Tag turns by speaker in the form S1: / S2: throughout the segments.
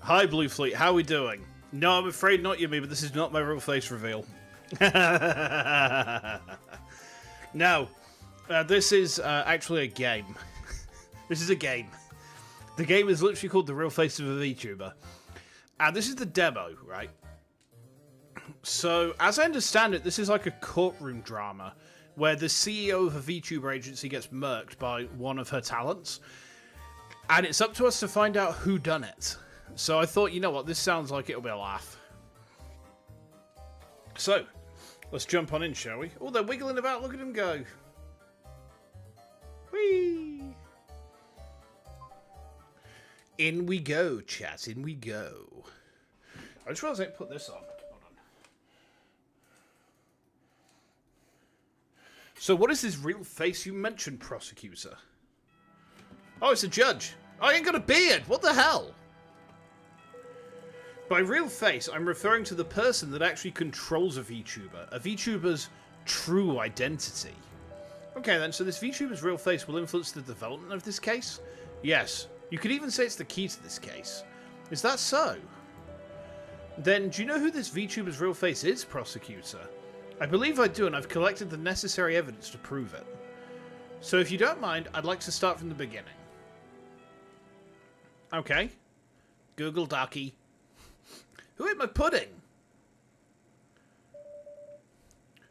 S1: Hi, Blue Fleet. How are we doing? No, I'm afraid not you, me, but this is not my real face reveal. No, this is actually a game. This is a game. The game is literally called The Real Face of a VTuber. And this is the demo, right? So, as I understand it, this is like a courtroom drama where the CEO of a VTuber agency gets murked by one of her talents. And it's up to us to find out who done it. So I thought, you know what, this sounds like it'll be a laugh. So, let's jump on in, shall we? Oh, they're wiggling about, look at them go. Whee! In we go, chat, in we go. I just realised I didn't put this on. Hold on. So what is this real face you mentioned, prosecutor? Oh, it's a judge. I ain't got a beard, what the hell? By real face, I'm referring to the person that actually controls a VTuber's true identity. Okay then, so this VTuber's real face will influence the development of this case? Yes. You could even say it's the key to this case. Is that so? Then, do you know who this VTuber's real face is, prosecutor? I believe I do, and I've collected the necessary evidence to prove it. So if you don't mind, I'd like to start from the beginning. Okay. Google DOCKEY. Who ate my pudding?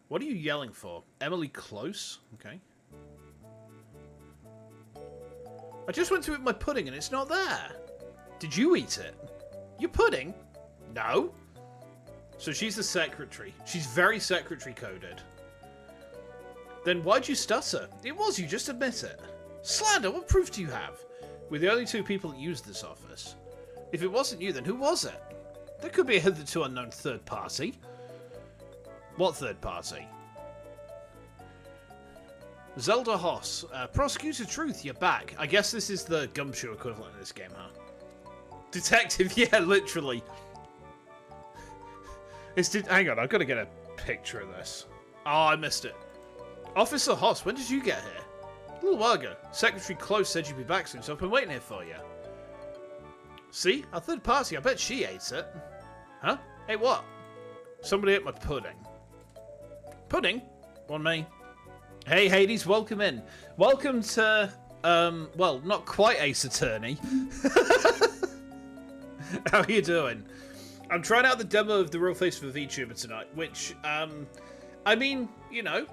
S1: What are you yelling for? Emily Close? Okay. I just went to eat my pudding and it's not there. Did you eat it? Your pudding? No. So she's the secretary. She's very secretary coded. Then why'd you stutter? It was you, just admit it. Slander, what proof do you have? We're the only two people that use this office. If it wasn't you, then who was it? There could be a hitherto unknown third party. What third party? Zelda Hoss. Prosecutor Truth, you're back. I guess this is the gumshoe equivalent of this game, huh? Detective, yeah, literally. Hang on, I've got to get a picture of this. Oh, I missed it. Officer Hoss, when did you get here? A little while ago. Secretary Close said you'd be back soon, so I've been waiting here for you. See? Our third party, I bet she ate it. Huh? Hey, what? Somebody ate my pudding. Pudding? One me. Hey, Hades, welcome in. Welcome to, well, not quite Ace Attorney. How are you doing? I'm trying out the demo of the real face of a VTuber tonight, which, I mean, you know,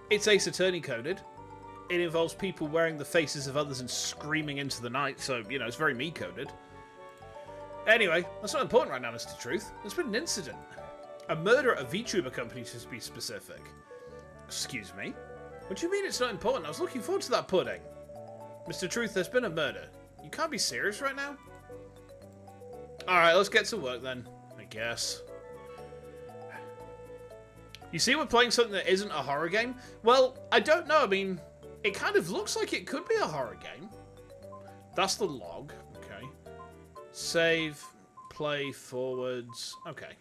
S1: it's Ace Attorney coded. It involves people wearing the faces of others and screaming into the night, so, you know, it's very me coded. Anyway, that's not important right now, Mr. Truth. There's been an incident. A murder at a VTuber company, to be specific. Excuse me? What do you mean it's not important? I was looking forward to that pudding. Mr. Truth, there's been a murder. You can't be serious right now? Alright, let's get to work then, I guess. You see we're playing something that isn't a horror game? Well, I don't know. I mean, it kind of looks like it could be a horror game. That's the log. Okay. Save. Play forwards. Okay.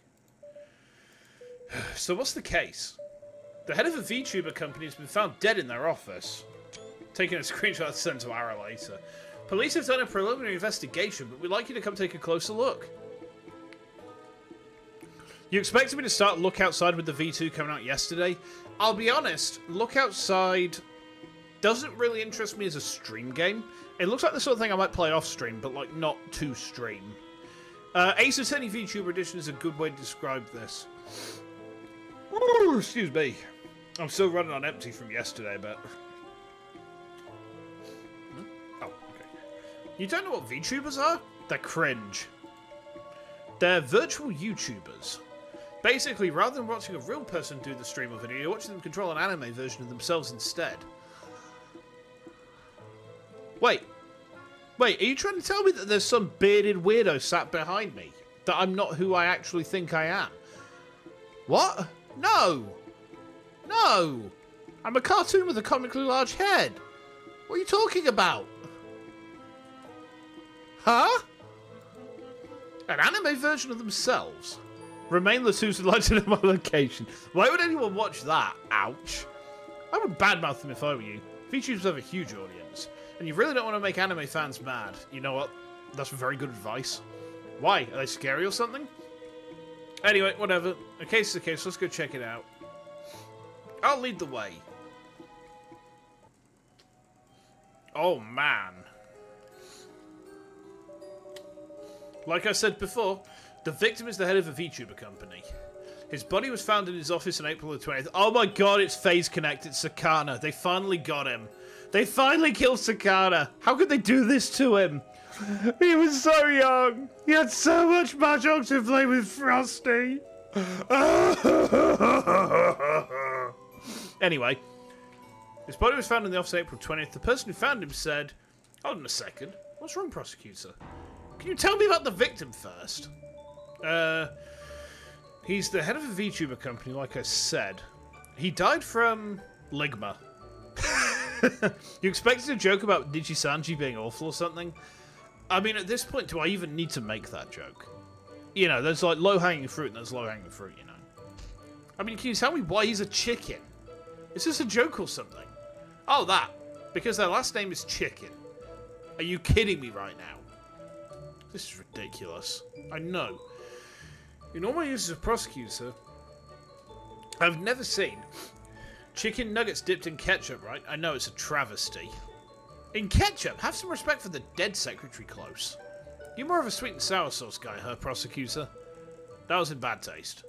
S1: So what's the case? The head of a VTuber company has been found dead in their office. Taking a screenshot sent to Ara later. Police have done a preliminary investigation, but we'd like you to come take a closer look. You expected me to start Look Outside with the V2 coming out yesterday? I'll be honest, Look Outside doesn't really interest me as a stream game. It looks like the sort of thing I might play off stream, but like not to stream. Ace Attorney VTuber Edition is a good way to describe this. Ooh, excuse me. I'm still running on empty from yesterday, but... Oh, okay. You don't know what VTubers are? They're cringe. They're virtual YouTubers. Basically, rather than watching a real person do the stream or video, you're watching them control an anime version of themselves instead. Wait, are you trying to tell me that there's some bearded weirdo sat behind me? That I'm not who I actually think I am? What? No! No! I'm a cartoon with a comically large head! What are you talking about? Huh? An anime version of themselves? Remain the two like to know my location. Why would anyone watch that? Ouch. I would badmouth them if I were you. VTubers have a huge audience. And you really don't want to make anime fans mad. You know what? That's very good advice. Why? Are they scary or something? Anyway, whatever. A case is a case. Let's go check it out. I'll lead the way. Oh, man. Like I said before, the victim is the head of a Vtuber company. His body was found in his office on April the 20th. Oh my god, it's Phase Connect. It's Cerata. They finally got him. They finally killed Cerata. How could they do this to him? He was so young. He had so much mahjong to play with Frosty. Anyway, his body was found in the office on April 20th. The person who found him said, hold on a second. What's wrong, prosecutor? Can you tell me about the victim first? He's the head of a VTuber company, like I said. He died from ligma. You expected a joke about Nijisanji being awful or something? I mean, at this point, do I even need to make that joke? You know, there's like low-hanging fruit and there's low-hanging fruit, you know. I mean, can you tell me why he's a chicken? Is this a joke or something? Oh, that. Because their last name is Chicken. Are you kidding me right now? This is ridiculous. I know. In all my years as a prosecutor, I've never seen chicken nuggets dipped in ketchup, right? I know it's a travesty. In ketchup? Have some respect for the dead secretary close. You're more of a sweet and sour sauce guy, huh, prosecutor? That was in bad taste.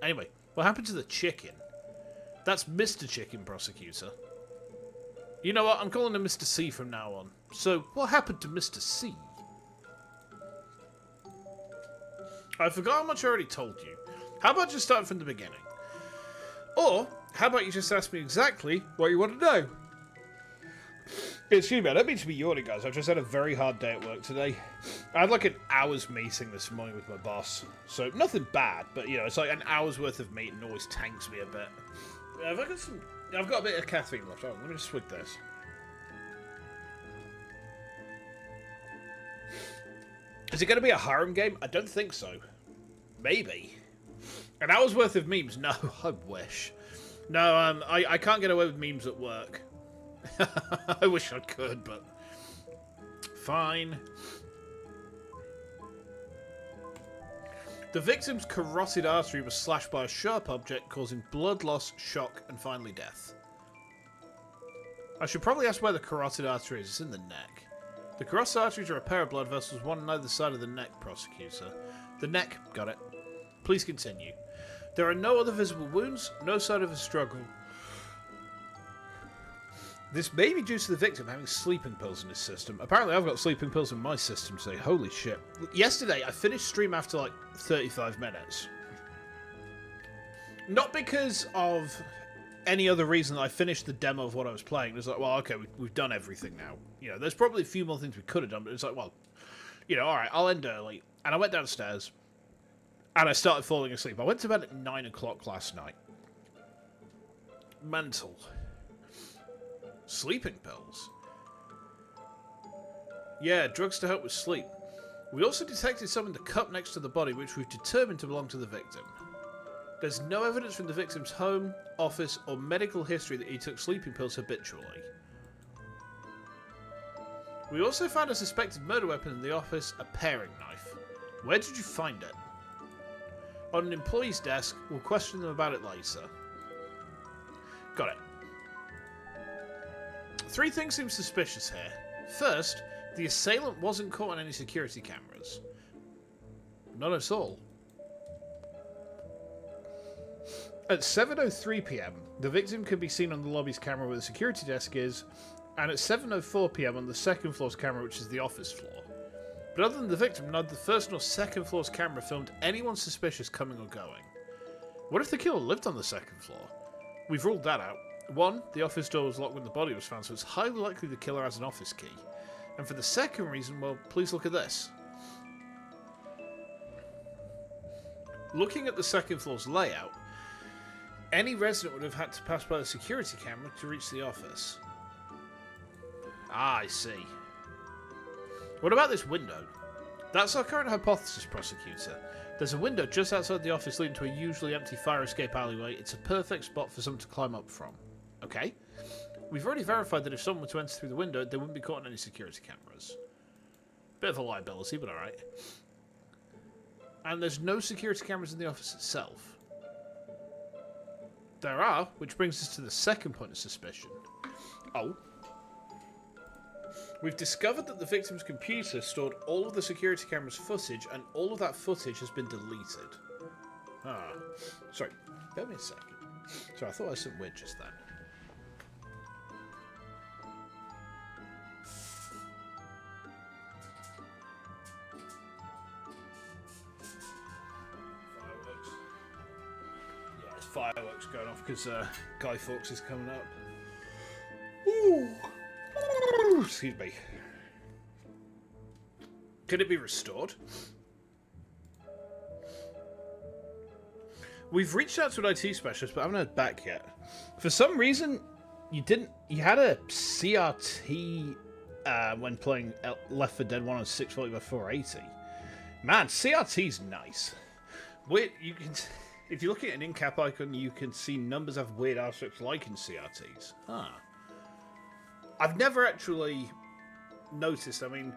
S1: Anyway, what happened to the chicken? That's Mr. Chicken, prosecutor. You know what? I'm calling him Mr. C from now on. So, what happened to Mr. C? I forgot how much I already told you. How about just starting from the beginning? Or, how about you just ask me exactly what you want to know? Excuse me, I don't mean to be yawning, guys. I've just had a very hard day at work today. I had like an hour's meeting this morning with my boss. So, nothing bad, but, you know, it's like an hour's worth of meeting always tanks me a bit. Have I got some... I've got a bit of caffeine left. Oh, let me just swig this. Is it going to be a harem game? I don't think so. Maybe. An hour's worth of memes? No, I wish. No, I can't get away with memes at work. I wish I could, but... Fine. The victim's carotid artery was slashed by a sharp object, causing blood loss, shock, and finally death. I should probably ask where the carotid artery is. It's in the neck. The carotid arteries are a pair of blood vessels, one on either side of the neck, prosecutor. The neck, got it. Please continue. There are no other visible wounds, no sign of a struggle. This may be due to the victim having sleeping pills in his system. Apparently I've got sleeping pills in my system, so holy shit. Yesterday, I finished stream after like 35 minutes. Not because of any other reason that I finished the demo of what I was playing. It was like, well, okay, we've done everything now. You know, there's probably a few more things we could have done, but it's like, well, you know, alright, I'll end early. And I went downstairs, and I started falling asleep. I went to bed at 9 o'clock last night. Mental. Sleeping pills? Yeah, drugs to help with sleep. We also detected some in the cup next to the body, which we've determined to belong to the victim. There's no evidence from the victim's home, office, or medical history that he took sleeping pills habitually. We also found a suspected murder weapon in the office, a paring knife. Where did you find it? On an employee's desk. We'll question them about it later. Got it. 3 things seem suspicious here. First, the assailant wasn't caught on any security cameras. Not at all. At 7:03 PM, the victim can be seen on the lobby's camera where the security desk is, and at 7:04 PM on the second floor's camera, which is the office floor. But other than the victim, neither the first nor second floor's camera filmed anyone suspicious coming or going. What if the killer lived on the second floor? We've ruled that out. 1, the office door was locked when the body was found, so it's highly likely the killer has an office key. And for the second reason, well, please look at this. Looking at the second floor's layout, any resident would have had to pass by the security camera to reach the office. Ah, I see. What about this window? That's our current hypothesis, prosecutor. There's a window just outside the office leading to a usually empty fire escape alleyway. It's a perfect spot for someone to climb up from. Okay. We've already verified that if someone were to enter through the window, they wouldn't be caught on any security cameras. Bit of a liability, but alright. And there's no security cameras in the office itself. There are, which brings us to the second point of suspicion. Oh. We've discovered that the victim's computer stored all of the security camera's footage, and all of that footage has been deleted. Ah. Sorry, bear me a second. Sorry, I thought I was something weird just then. Fireworks going off because Guy Fawkes is coming up. Ooh. Excuse me. Could it be restored? We've reached out to an IT specialist, but I haven't heard back yet. For some reason, you had a CRT when playing Left 4 Dead 1 on 640 by 480. Man, CRT's nice. You can. If you look at an in-cap icon, you can see numbers have weird aspects like in CRTs. Huh. I've never actually noticed. I mean...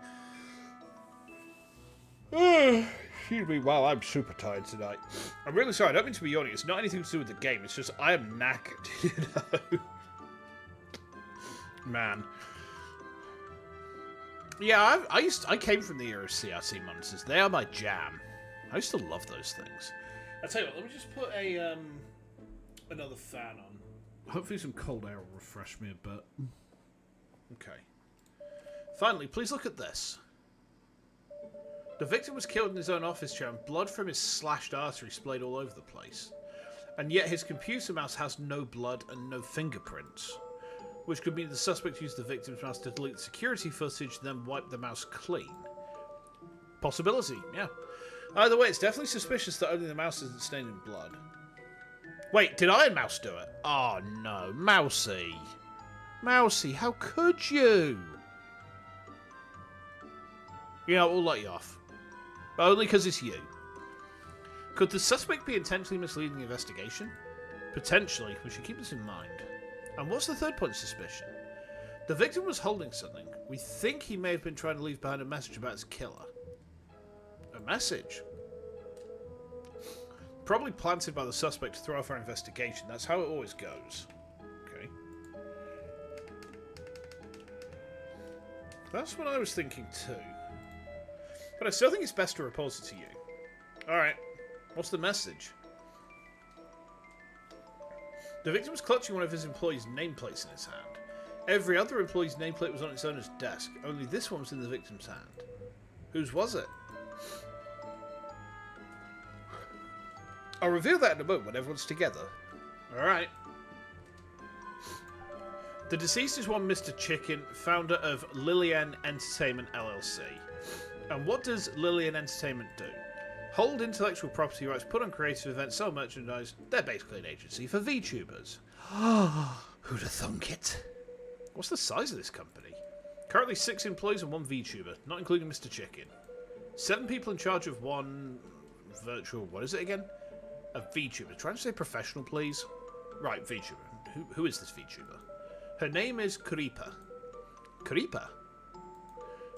S1: excuse me, wow, I'm super tired tonight. I'm really sorry, I don't mean to be yawning. It's not anything to do with the game. It's just I am knackered, you know? Man. Yeah, I came from the era of CRT monitors. They are my jam. I used to love those things. I'll tell you what, let me just put a another fan on. Hopefully some cold air will refresh me a bit. Okay. Finally, please look at this. The victim was killed in his own office chair and blood from his slashed artery splayed all over the place. And yet his computer mouse has no blood and no fingerprints. Which could mean the suspect used the victim's mouse to delete the security footage, then wipe the mouse clean. Possibility, yeah. Either way, it's definitely suspicious that only the mouse isn't stained in blood. Wait, did Iron Mouse do it? Oh no, Mousy. Mousy, how could you? You know, we'll let you off. But only because it's you. Could the suspect be intentionally misleading the investigation? Potentially, we should keep this in mind. And what's the third point of suspicion? The victim was holding something. We think he may have been trying to leave behind a message about his killer. A message? Probably planted by the suspect to throw off our investigation. That's how it always goes. Okay. That's what I was thinking too. But I still think it's best to report it to you. Alright. What's the message? The victim was clutching one of his employees' nameplates in his hand. Every other employee's nameplate was on its owner's desk. Only this one was in the victim's hand. Whose was it? I'll reveal that in a moment when everyone's together. Alright. The deceased is one Mr. Chicken, founder of Lillian Entertainment LLC. And what does Lillian Entertainment do? Hold intellectual property rights, put on creative events, sell merchandise. They're basically an agency for VTubers. Who'd have thunk it? What's the size of this company? Currently 6 employees and 1 VTuber, not including Mr. Chicken. 7 people in charge of 1 virtual... What is it again? A VTuber. Trying to say professional, please. Right, VTuber. Who is this VTuber? Her name is Kurita. Kurita?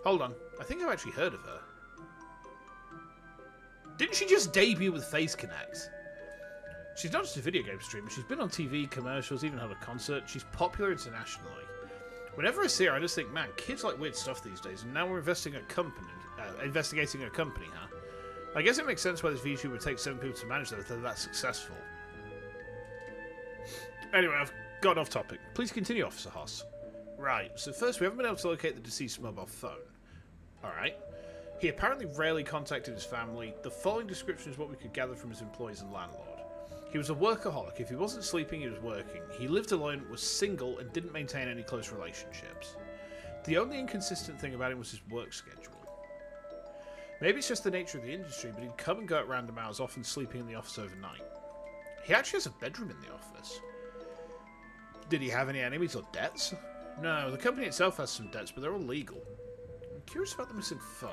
S1: Hold on. I think I've actually heard of her. Didn't she just debut with Face Connect? She's not just a video game streamer. She's been on TV, commercials, even held a concert. She's popular internationally. Whenever I see her, I just think, man, kids like weird stuff these days, and now we're investigating a company, huh? I guess it makes sense why this VTuber would take 7 people to manage that if they're that successful. Anyway, I've got off topic. Please continue, Officer Hoss. Right, so first, we haven't been able to locate the deceased's mobile phone. Alright. He apparently rarely contacted his family. The following description is what we could gather from his employees and landlord. He was a workaholic. If he wasn't sleeping, he was working. He lived alone, was single, and didn't maintain any close relationships. The only inconsistent thing about him was his work schedule. Maybe it's just the nature of the industry, but he'd come and go at random hours, often sleeping in the office overnight. He actually has a bedroom in the office. Did he have any enemies or debts? No, the company itself has some debts, but they're all legal. I'm curious about the missing phone.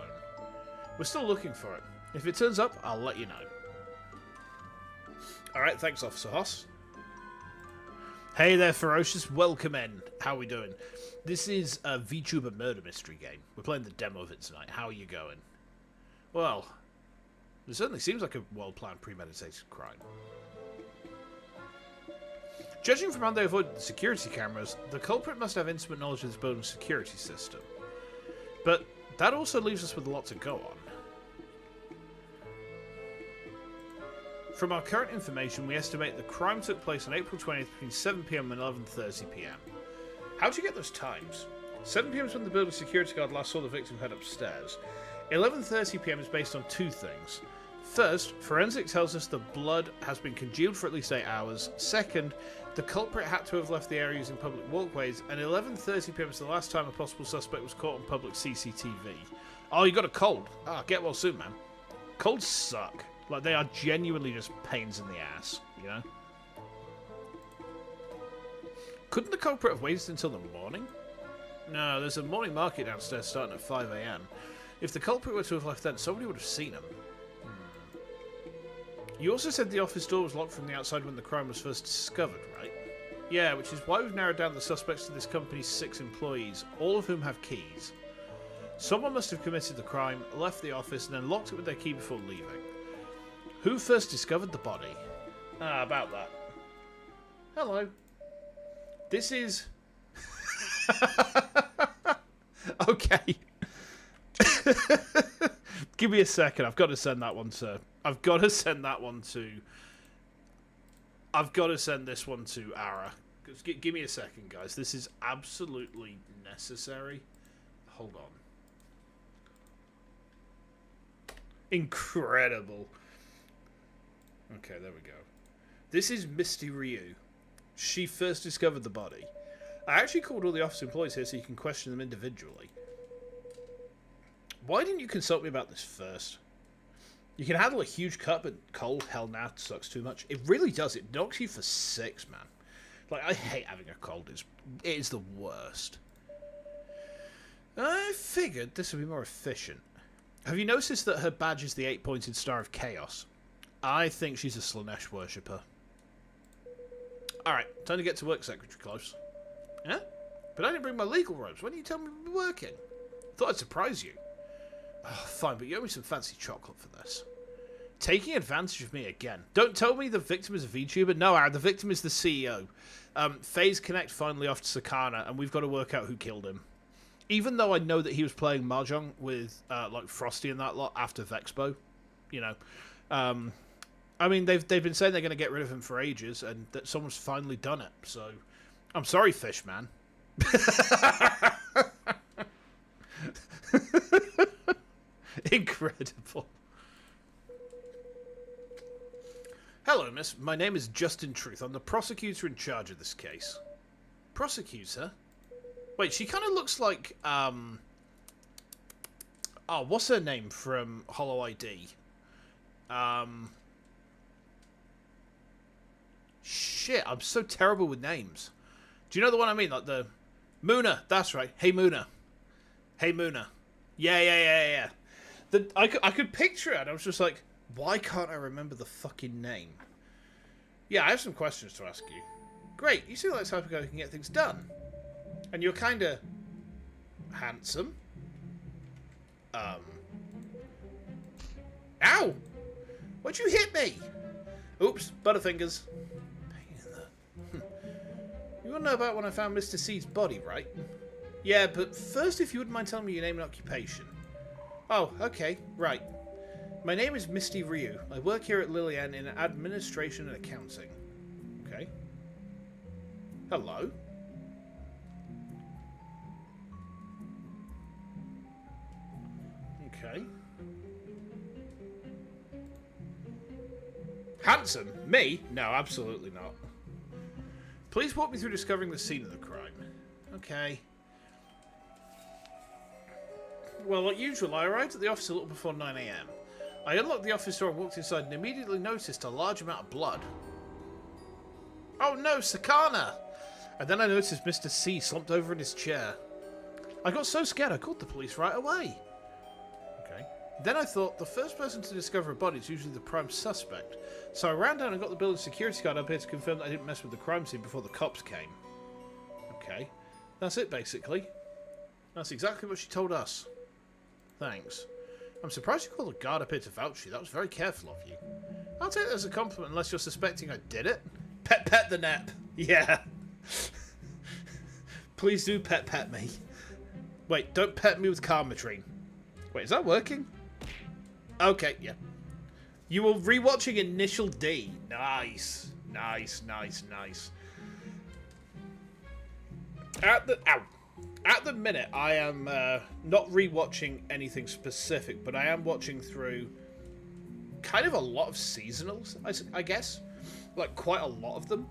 S1: We're still looking for it. If it turns up, I'll let you know. Alright, thanks, Officer Hoss. Hey there, Ferocious. Welcome in. How are we doing? This is a VTuber murder mystery game. We're playing the demo of it tonight. How are you going? Well, It certainly seems like a well-planned, premeditated crime. Judging from how they avoided the security cameras, the culprit must have intimate knowledge of this building's security system. But that also leaves us with a lot to go on. From our current information, we estimate the crime took place on April 20th between 7 PM and 11:30 PM. How'd you get those times? 7 PM is when the building's security guard last saw the victim head upstairs. 11:30 PM is based on two things. First, forensic tells us the blood has been congealed for at least 8 hours. Second, the culprit had to have left the area using public walkways, and 11:30 PM is the last time a possible suspect was caught on public CCTV. Oh, you got a cold. Ah, get well soon, man. Colds suck. Like, they are genuinely just pains in the ass, you know? Couldn't the culprit have waited until the morning? No, there's a morning market downstairs starting at 5 AM. If the culprit were to have left then, somebody would have seen him. You also said the office door was locked from the outside when the crime was first discovered, right? Yeah, which is why we've narrowed down the suspects to this company's 6 employees, all of whom have keys. Someone must have committed the crime, left the office, and then locked it with their key before leaving. Who first discovered the body? Ah, about that. Hello. This is... Okay. Give me a second. I've got to send that one to... I've got to send this one to Ara. Give me a second, guys. This is absolutely necessary. Hold on. Incredible. Okay, there we go. This is Misty Ryu. She first discovered the body. I actually called all the office employees here so you can question them individually. Why didn't you consult me about this first? You can handle a huge cut, but cold, hell nah, sucks too much. It really does. It knocks you for 6, man. Like, I hate having a cold. It is the worst. I figured this would be more efficient. Have you noticed that her badge is the 8-pointed Star of Chaos? I think she's a Slanesh worshipper. Alright, time to get to work, Secretary Close. Yeah? But I didn't bring my legal robes. When did you tell me we were working? Thought I'd surprise you. Oh, fine, but you owe me some fancy chocolate for this. Taking advantage of me again. Don't tell me the victim is a VTuber. No, Aaron, the victim is the CEO. Phase Connect finally off to Sakana, and we've got to work out who killed him. Even though I know that he was playing Mahjong with, like, Frosty and that lot after Vexpo. You know. I mean, they've been saying they're going to get rid of him for ages, and that someone's finally done it. So, I'm sorry, Fish Man. Incredible. Hello, miss. My name is Justin Truth. I'm the prosecutor in charge of this case. Prosecutor? Wait, she kind of looks like, oh, what's her name from Hollow ID? Shit, I'm so terrible with names. Do you know the one I mean? Like the... Muna, that's right. Hey, Muna. Hey, Muna. Yeah. I could picture it, and I was just like, why can't I remember the fucking name? Yeah, I have some questions to ask you. Great, you seem like the type of guy who can get things done. And you're kind of... handsome. Ow! Why'd you hit me? Oops, Butterfingers. You want to know about when I found Mr. C's body, right? Yeah, but first if you wouldn't mind telling me your name and occupation. Oh, okay, right. My name is Misty Ryu. I work here at Lillian in administration and accounting. Okay. Hello? Okay. Handsome? Me? No, absolutely not. Please walk me through discovering the scene of the crime. Okay. Well, like usual, I arrived at the office a little before 9 AM. I unlocked the office door and walked inside and immediately noticed a large amount of blood. Oh no, Sakana! And then I noticed Mr. C slumped over in his chair. I got so scared I called the police right away. Okay. Then I thought the first person to discover a body is usually the prime suspect. So I ran down and got the building security guard up here to confirm that I didn't mess with the crime scene before the cops came. Okay. That's it, basically. That's exactly what she told us. Thanks. I'm surprised you called a guard up here to vouch for you. That was very careful of you. I'll take that as a compliment unless you're suspecting I did it. Pet the nap. Yeah. Please do pet me. Wait, don't pet me with Karmatrine. Wait, is that working? Okay, yeah. You were rewatching Initial D. Nice. Nice. At the minute, I am not rewatching anything specific, but I am watching through kind of a lot of seasonals, I guess. Like, quite a lot of them.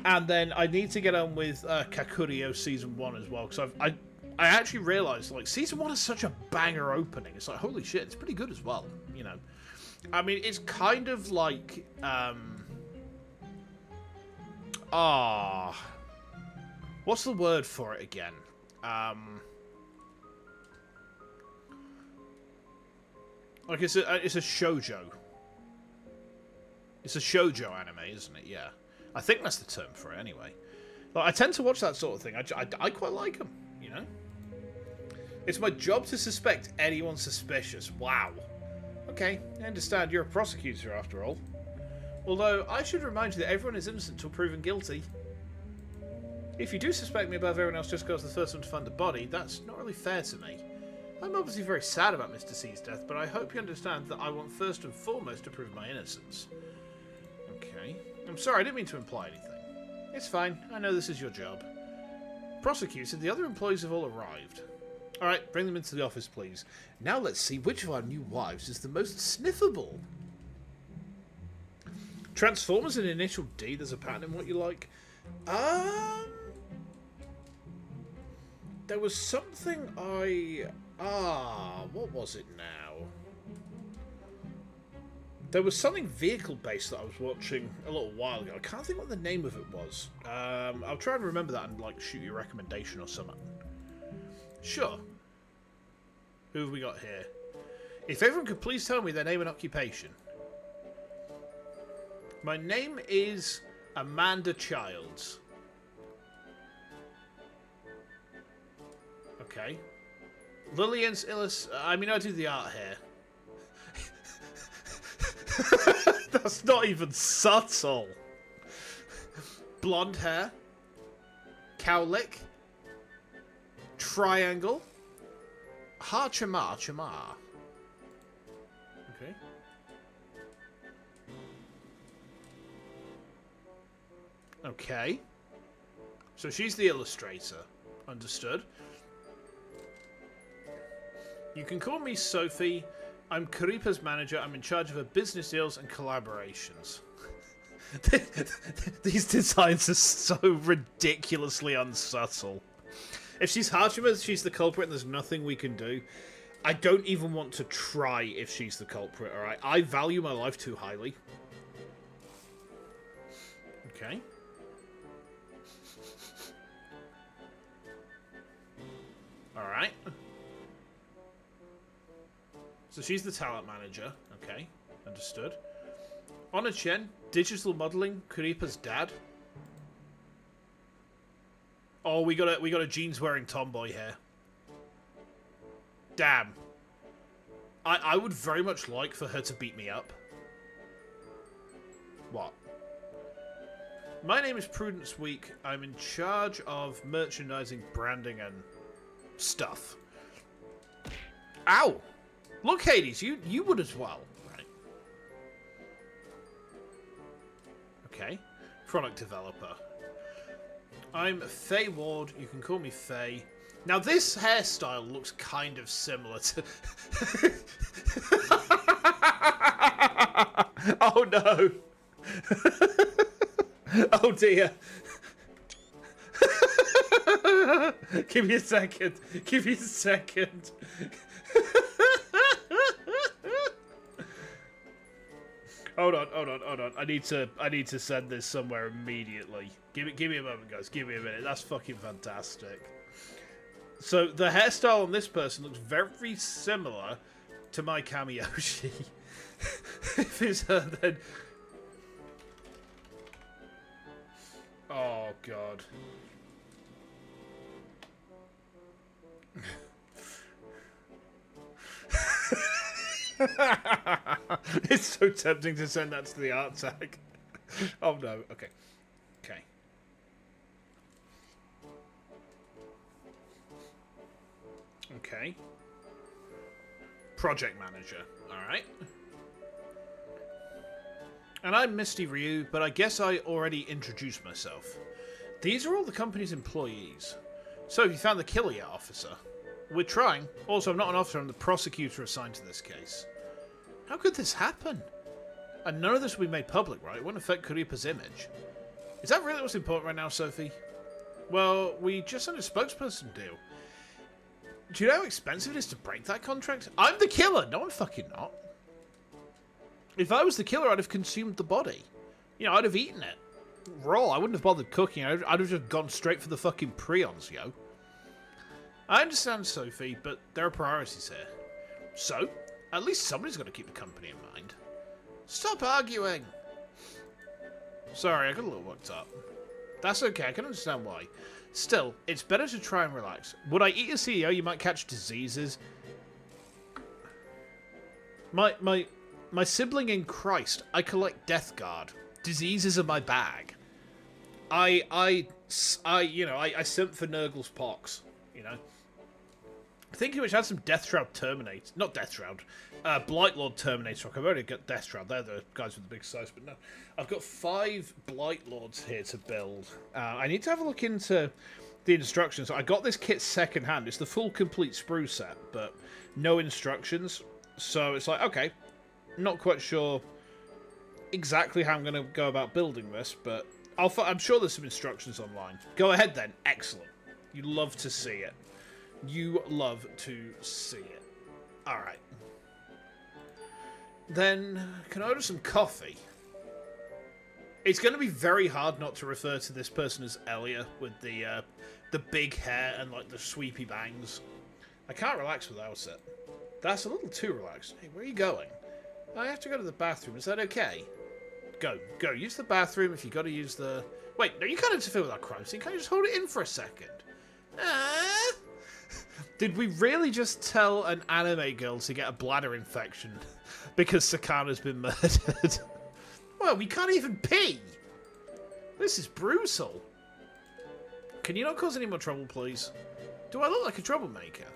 S1: And then I need to get on with Kakurio Season 1 as well, because I actually realised, like, Season 1 is such a banger opening. It's like, holy shit, it's pretty good as well, you know. I mean, it's kind of like, what's the word for it again? Like, it's a shoujo. It's a shoujo anime, isn't it? Yeah. I think that's the term for it, anyway. Like, I tend to watch that sort of thing. I quite like them, you know? It's my job to suspect anyone suspicious. Wow. Okay, I understand you're a prosecutor, after all. Although, I should remind you that everyone is innocent until proven guilty. If you do suspect me above everyone else just because the first one to find the body, that's not really fair to me. I'm obviously very sad about Mr. C's death, but I hope you understand that I want first and foremost to prove my innocence. Okay. I'm sorry, I didn't mean to imply anything. It's fine, I know this is your job. Prosecutor, the other employees have all arrived. Alright, bring them into the office, please. Now let's see which of our new wives is the most sniffable. Transformers in Initial D, there's a pattern in what you like. There was something what was it now? There was something vehicle-based that I was watching a little while ago. I can't think what the name of it was. I'll try and remember that and, like, shoot you a recommendation or something. Sure. Who have we got here? If everyone could please tell me their name and occupation. My name is Amanda Childs. Okay. Lillian's I do the art here. That's not even subtle. Blonde hair. Cowlick. Triangle. Chamar. Okay. Okay. So she's the illustrator. Understood. You can call me Sophie. I'm Karipa's manager. I'm in charge of her business deals and collaborations. These designs are so ridiculously unsubtle. If she's Hachima, she's the culprit and there's nothing we can do. I don't even want to try if she's the culprit, alright? I value my life too highly. Okay. Alright. So she's the talent manager. Okay, understood. Honor Chen, digital modeling, Kuripa's dad. Oh, we got a jeans wearing tomboy here. Damn. I would very much like for her to beat me up. What? My name is Prudence Week. I'm in charge of merchandising, branding, and stuff. Ow! Look, Hades, you would as well. Right. Okay. Product developer. I'm Faye Ward. You can call me Faye. Now, this hairstyle looks kind of similar to... Oh, no. Oh, dear. Give me a second. Give me a second. Hold on. I need to send this somewhere immediately. Give me a moment, guys. Give me a minute. That's fucking fantastic. So the hairstyle on this person looks very similar to my Kamiyoshi. If it's her, then. Oh god. It's so tempting to send that to the art tag. Oh no, okay. Okay. Okay. Project manager. Alright. And I'm Misty Ryu, but I guess I already introduced myself. These are all the company's employees. So have you found the killer yet, officer? We're trying. Also, I'm not an officer, I'm the prosecutor assigned to this case. How could this happen? And none of this will be made public, right? It won't affect Kuripa's image. Is that really what's important right now, Sophie? Well, we just signed a spokesperson deal. Do you know how expensive it is to break that contract? I'm the killer! No, I'm fucking not. If I was the killer, I'd have consumed the body. You know, I'd have eaten it. Raw. I wouldn't have bothered cooking. I'd have just gone straight for the fucking prions, yo. I understand, Sophie, but there are priorities here. So, at least somebody's got to keep the company in mind. Stop arguing! Sorry, I got a little worked up. That's okay, I can understand why. Still, it's better to try and relax. Would I eat a CEO? You might catch diseases. My sibling in Christ, I collect Death Guard. Diseases are my bag. I sent for Nurgle's pox, you know. Thinking which had some Death Shroud Terminator, not Death Shroud, Blight Lord Terminator. I've already got Death Shroud. They're the guys with the big size, but no, I've got 5 Blight Lords here to build. I need to have a look into the instructions. I got this kit second-hand. It's the full complete sprue set, but no instructions. So it's like, okay, not quite sure exactly how I'm going to go about building this, but I'm sure there's some instructions online. Go ahead then. Excellent. You love to see it. You love to see it. Alright. Then, can I order some coffee? It's going to be very hard not to refer to this person as Elia with the big hair and like the sweepy bangs. I can't relax without it. That's a little too relaxed. Hey, where are you going? I have to go to the bathroom. Is that okay? Go. Use the bathroom if you got to use the... Wait, no, you can't interfere with our crime scene. Can't you just hold it in for a second? Did we really just tell an anime girl to get a bladder infection because Sakana's been murdered? Well, we can't even pee. This is brutal. Can you not cause any more trouble, please? Do I look like a troublemaker?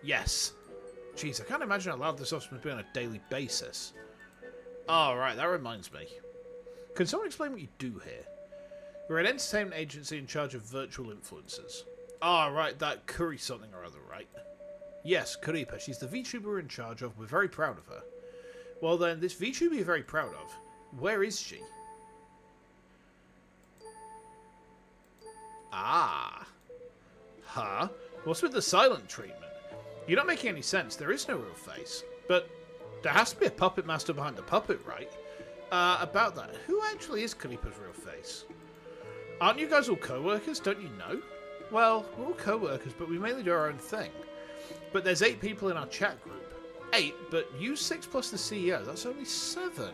S1: Yes. Jeez, I can't imagine how loud this office must be on a daily basis. Oh, right, that reminds me. Can someone explain what you do here? We're an entertainment agency in charge of virtual influencers. Ah, right, that Curry something or other, right? Yes, Kuripa. She's the VTuber we're in charge of. We're very proud of her. Well then, this VTuber you're very proud of, where is she? Ah. Huh? What's with the silent treatment? You're not making any sense. There is no real face. But there has to be a puppet master behind the puppet, right? About that, who actually is Kuripa's real face? Aren't you guys all co-workers? Don't you know? Well, we're all co-workers, but we mainly do our own thing. But there's 8 people in our chat group. 8, but you 6 plus the CEO. That's only 7.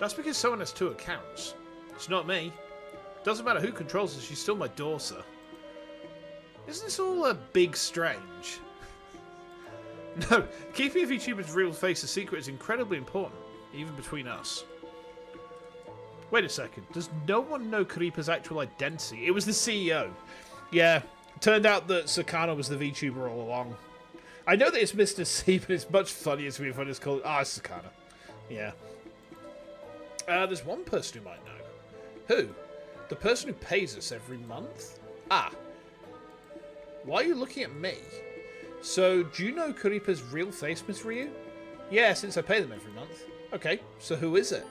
S1: That's because someone has 2 accounts. It's not me. Doesn't matter who controls her, she's still my daughter. Isn't this all a big strange? No, keeping a VTuber's real face a secret is incredibly important, even between us. Wait a second, does no one know Kuripa's actual identity? It was the CEO. Yeah, turned out that Sakana was the VTuber all along. I know that it's Mr. C, but it's much funnier to me if I just call it... Ah, it's Sakana. Yeah. There's one person who might know. Who? The person who pays us every month? Ah. Why are you looking at me? So, do you know Kuripa's real face, Miss Ryu? Yeah, since I pay them every month. Okay, so who is it?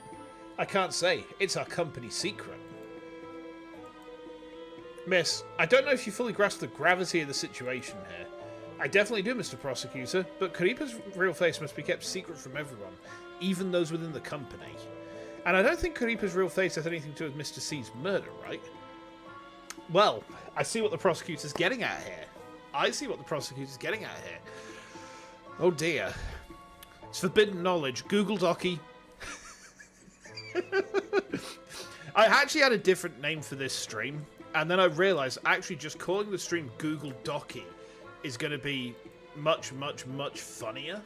S1: I can't say. It's our company secret. Miss, I don't know if you fully grasp the gravity of the situation here. I definitely do, Mr. Prosecutor, but Kuripa's real face must be kept secret from everyone, even those within the company. And I don't think Kuripa's real face has anything to do with Mr. C's murder, right? Well, I see what the prosecutor's getting at here. I see what the prosecutor's getting at here. Oh dear. It's forbidden knowledge. Google DOCKEY. I actually had a different name for this stream, and then I realised actually just calling the stream Google DOCKEY is going to be much, much, much funnier.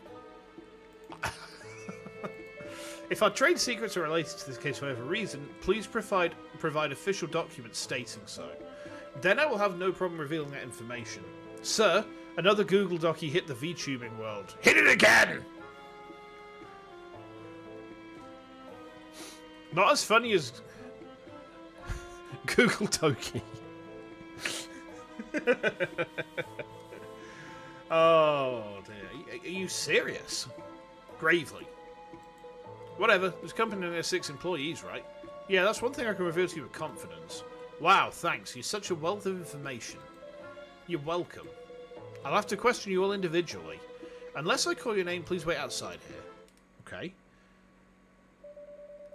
S1: If our trade secrets are related to this case for whatever reason, please provide official documents stating so. Then I will have no problem revealing that information. Sir, another Google docky hit the VTubing world. Hit it again! Not as funny as Google dokie. Oh dear. Are you serious? Gravely. Whatever. This company only has 6 employees, right? Yeah, that's one thing I can reveal to you with confidence. Wow, thanks. You're such a wealth of information. You're welcome. I'll have to question you all individually. Unless I call your name, please wait outside here. Okay.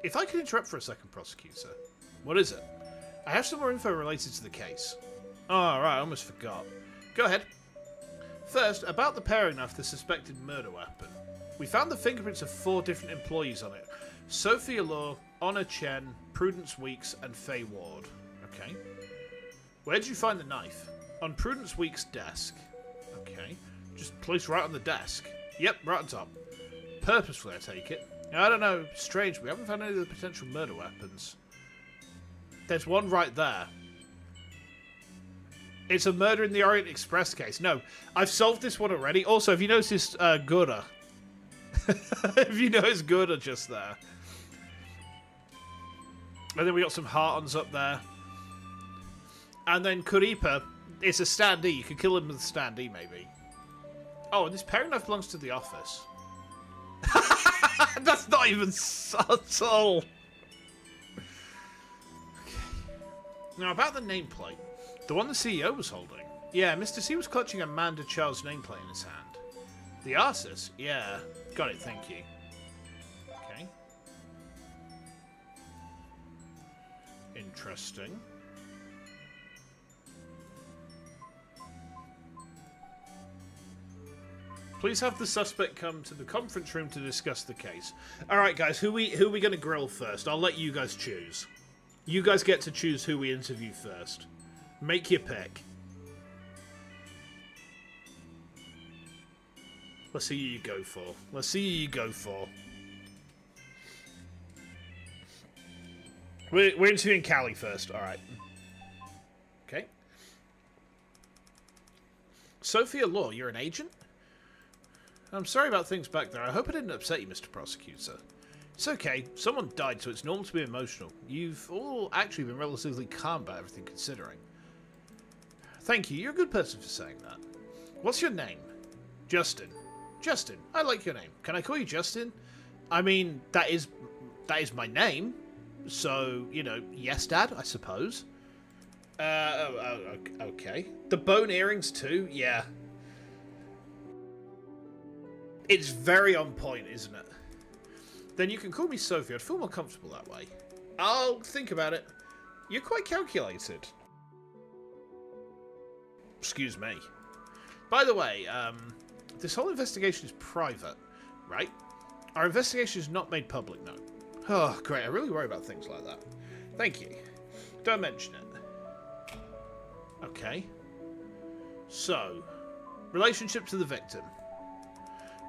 S1: If I could interrupt for a second, prosecutor. What is it? I have some more info related to the case. Oh, right, I almost forgot. Go ahead. First, about the pairing knife, the suspected murder weapon. We found the fingerprints of 4 different employees on it. Sophia Law, Honor Chen, Prudence Weeks, and Faye Ward. Okay. Where did you find the knife? On Prudence Weeks' desk. Okay. Just placed right on the desk. Yep, right on top. Purposefully, I take it. I don't know. Strange. We haven't found any of the potential murder weapons. There's one right there. It's a murder in the Orient Express case. No, I've solved this one already. Also, have you noticed Gura? Have you noticed Gura just there? And then we got some heart-ons up there. And then Kuripa, it's a standee. You could kill him with a standee, maybe. Oh, and this pairing knife belongs to the office. That's not even subtle. Okay. Now, about the nameplate. The one the CEO was holding. Yeah, Mr. C was clutching Amanda Charles' nameplate in his hand. The artist? Yeah. Got it, thank you. Okay. Interesting. Please have the suspect come to the conference room to discuss the case. Alright guys, who we going to grill first? I'll let you guys choose. You guys get to choose who we interview first. Make your pick. Let's see who you go for. Let's see who you go for. We're interviewing Callie first. Alright. Okay. Sophia Law, you're an agent? I'm sorry about things back there. I hope I didn't upset you, Mr. Prosecutor. It's okay. Someone died, so it's normal to be emotional. You've all actually been relatively calm about everything considering. Thank you. You're a good person for saying that. What's your name? Justin. Justin. I like your name. Can I call you Justin? I mean, that is my name. So, you know, yes, Dad, I suppose. Okay. The bone earrings too? Yeah. It's very on point, isn't it? Then you can call me Sophie. I'd feel more comfortable that way. I'll think about it. You're quite calculated. Excuse me. By the way, this whole investigation is private, right? Our investigation is not made public, no. Oh, great. I really worry about things like that. Thank you. Don't mention it. Okay. So, relationship to the victim.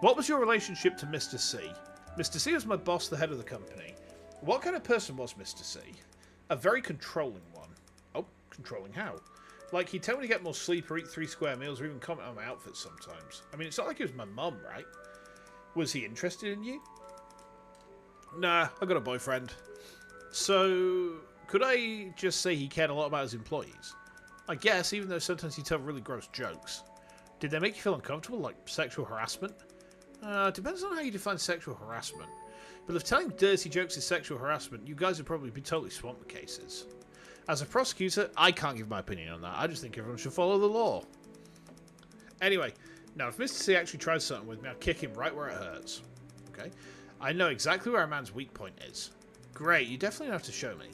S1: What was your relationship to Mr. C? Mr. C was my boss, the head of the company. What kind of person was Mr. C? A very controlling one. Oh, controlling how? Like, he'd tell me to get more sleep or eat 3 square meals or even comment on my outfit sometimes. I mean, it's not like he was my mum, right? Was he interested in you? Nah, I got a boyfriend. So, could I just say he cared a lot about his employees? I guess, even though sometimes he'd tell really gross jokes. Did they make you feel uncomfortable, like sexual harassment? Depends on how you define sexual harassment. But if telling dirty jokes is sexual harassment, you guys would probably be totally swamped with cases. As a prosecutor, I can't give my opinion on that. I just think everyone should follow the law. Anyway, now if Mr. C actually tries something with me, I'll kick him right where it hurts. Okay? I know exactly where a man's weak point is. Great, you definitely have to show me.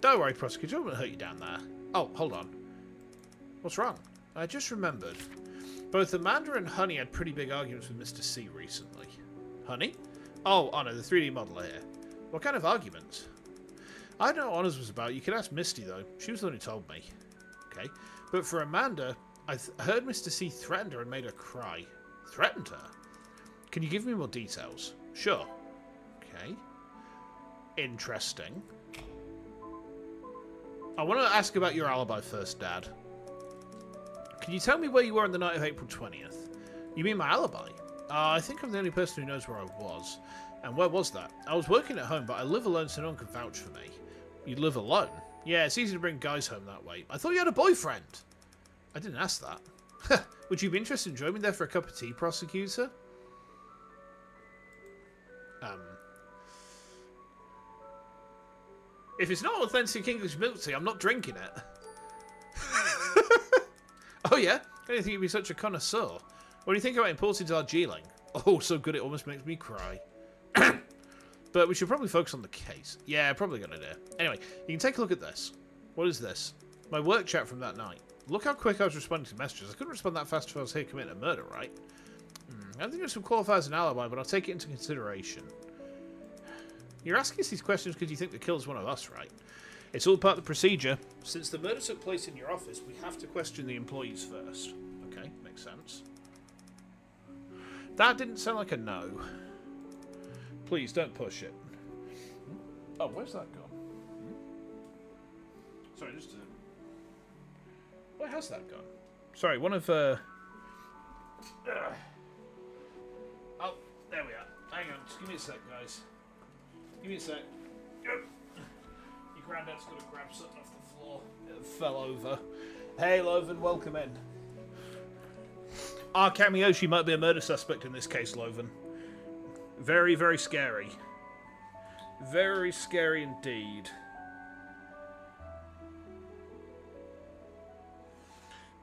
S1: Don't worry, prosecutor, I won't hurt you down there. Oh, hold on. What's wrong? I just remembered. Both Amanda and Honey had pretty big arguments with Mr. C recently. Honey? Oh, Honor, the 3D modeler here. What kind of arguments? I don't know what Honor's was about. You can ask Misty, though. She was the one who told me. Okay. But for Amanda, I heard Mr. C threatened her and made her cry. Threatened her? Can you give me more details? Sure. Okay. Interesting. I want to ask about your alibi first, Dad. Can you tell me where you were on the night of April 20th? You mean my alibi? I think I'm the only person who knows where I was. And where was that? I was working at home, but I live alone, so no one can vouch for me. You live alone? Yeah, it's easy to bring guys home that way. I thought you had a boyfriend. I didn't ask that. Would you be interested in joining me there for a cup of tea, prosecutor? If it's not authentic English milk tea, I'm not drinking it. Oh yeah? I didn't think you'd be such a connoisseur. What do you think about importing Darjeeling? Oh, so good it almost makes me cry. But we should probably focus on the case. Yeah, probably a good idea. Anyway, you can take a look at this. What is this? My work chat from that night. Look how quick I was responding to messages. I couldn't respond that fast if I was here committing a murder, right? I don't think this would qualify as an alibi, but I'll take it into consideration. You're asking us these questions because you think the killer's one of us, right? It's all part of the procedure. Since the murder took place in your office, we have to question the employees first. Okay, makes sense. That didn't sound like a no. Please, don't push it. Oh, where's that gone? Sorry, just... where has that gone? Sorry, one of... Oh, there we are. Hang on, just give me a sec, guys. Give me a sec. Your granddad's got to grab something off the floor. It fell over. Hey, Loven, welcome in. Kamiyoshi might be a murder suspect in this case, Loven. Very, very scary. Very scary indeed.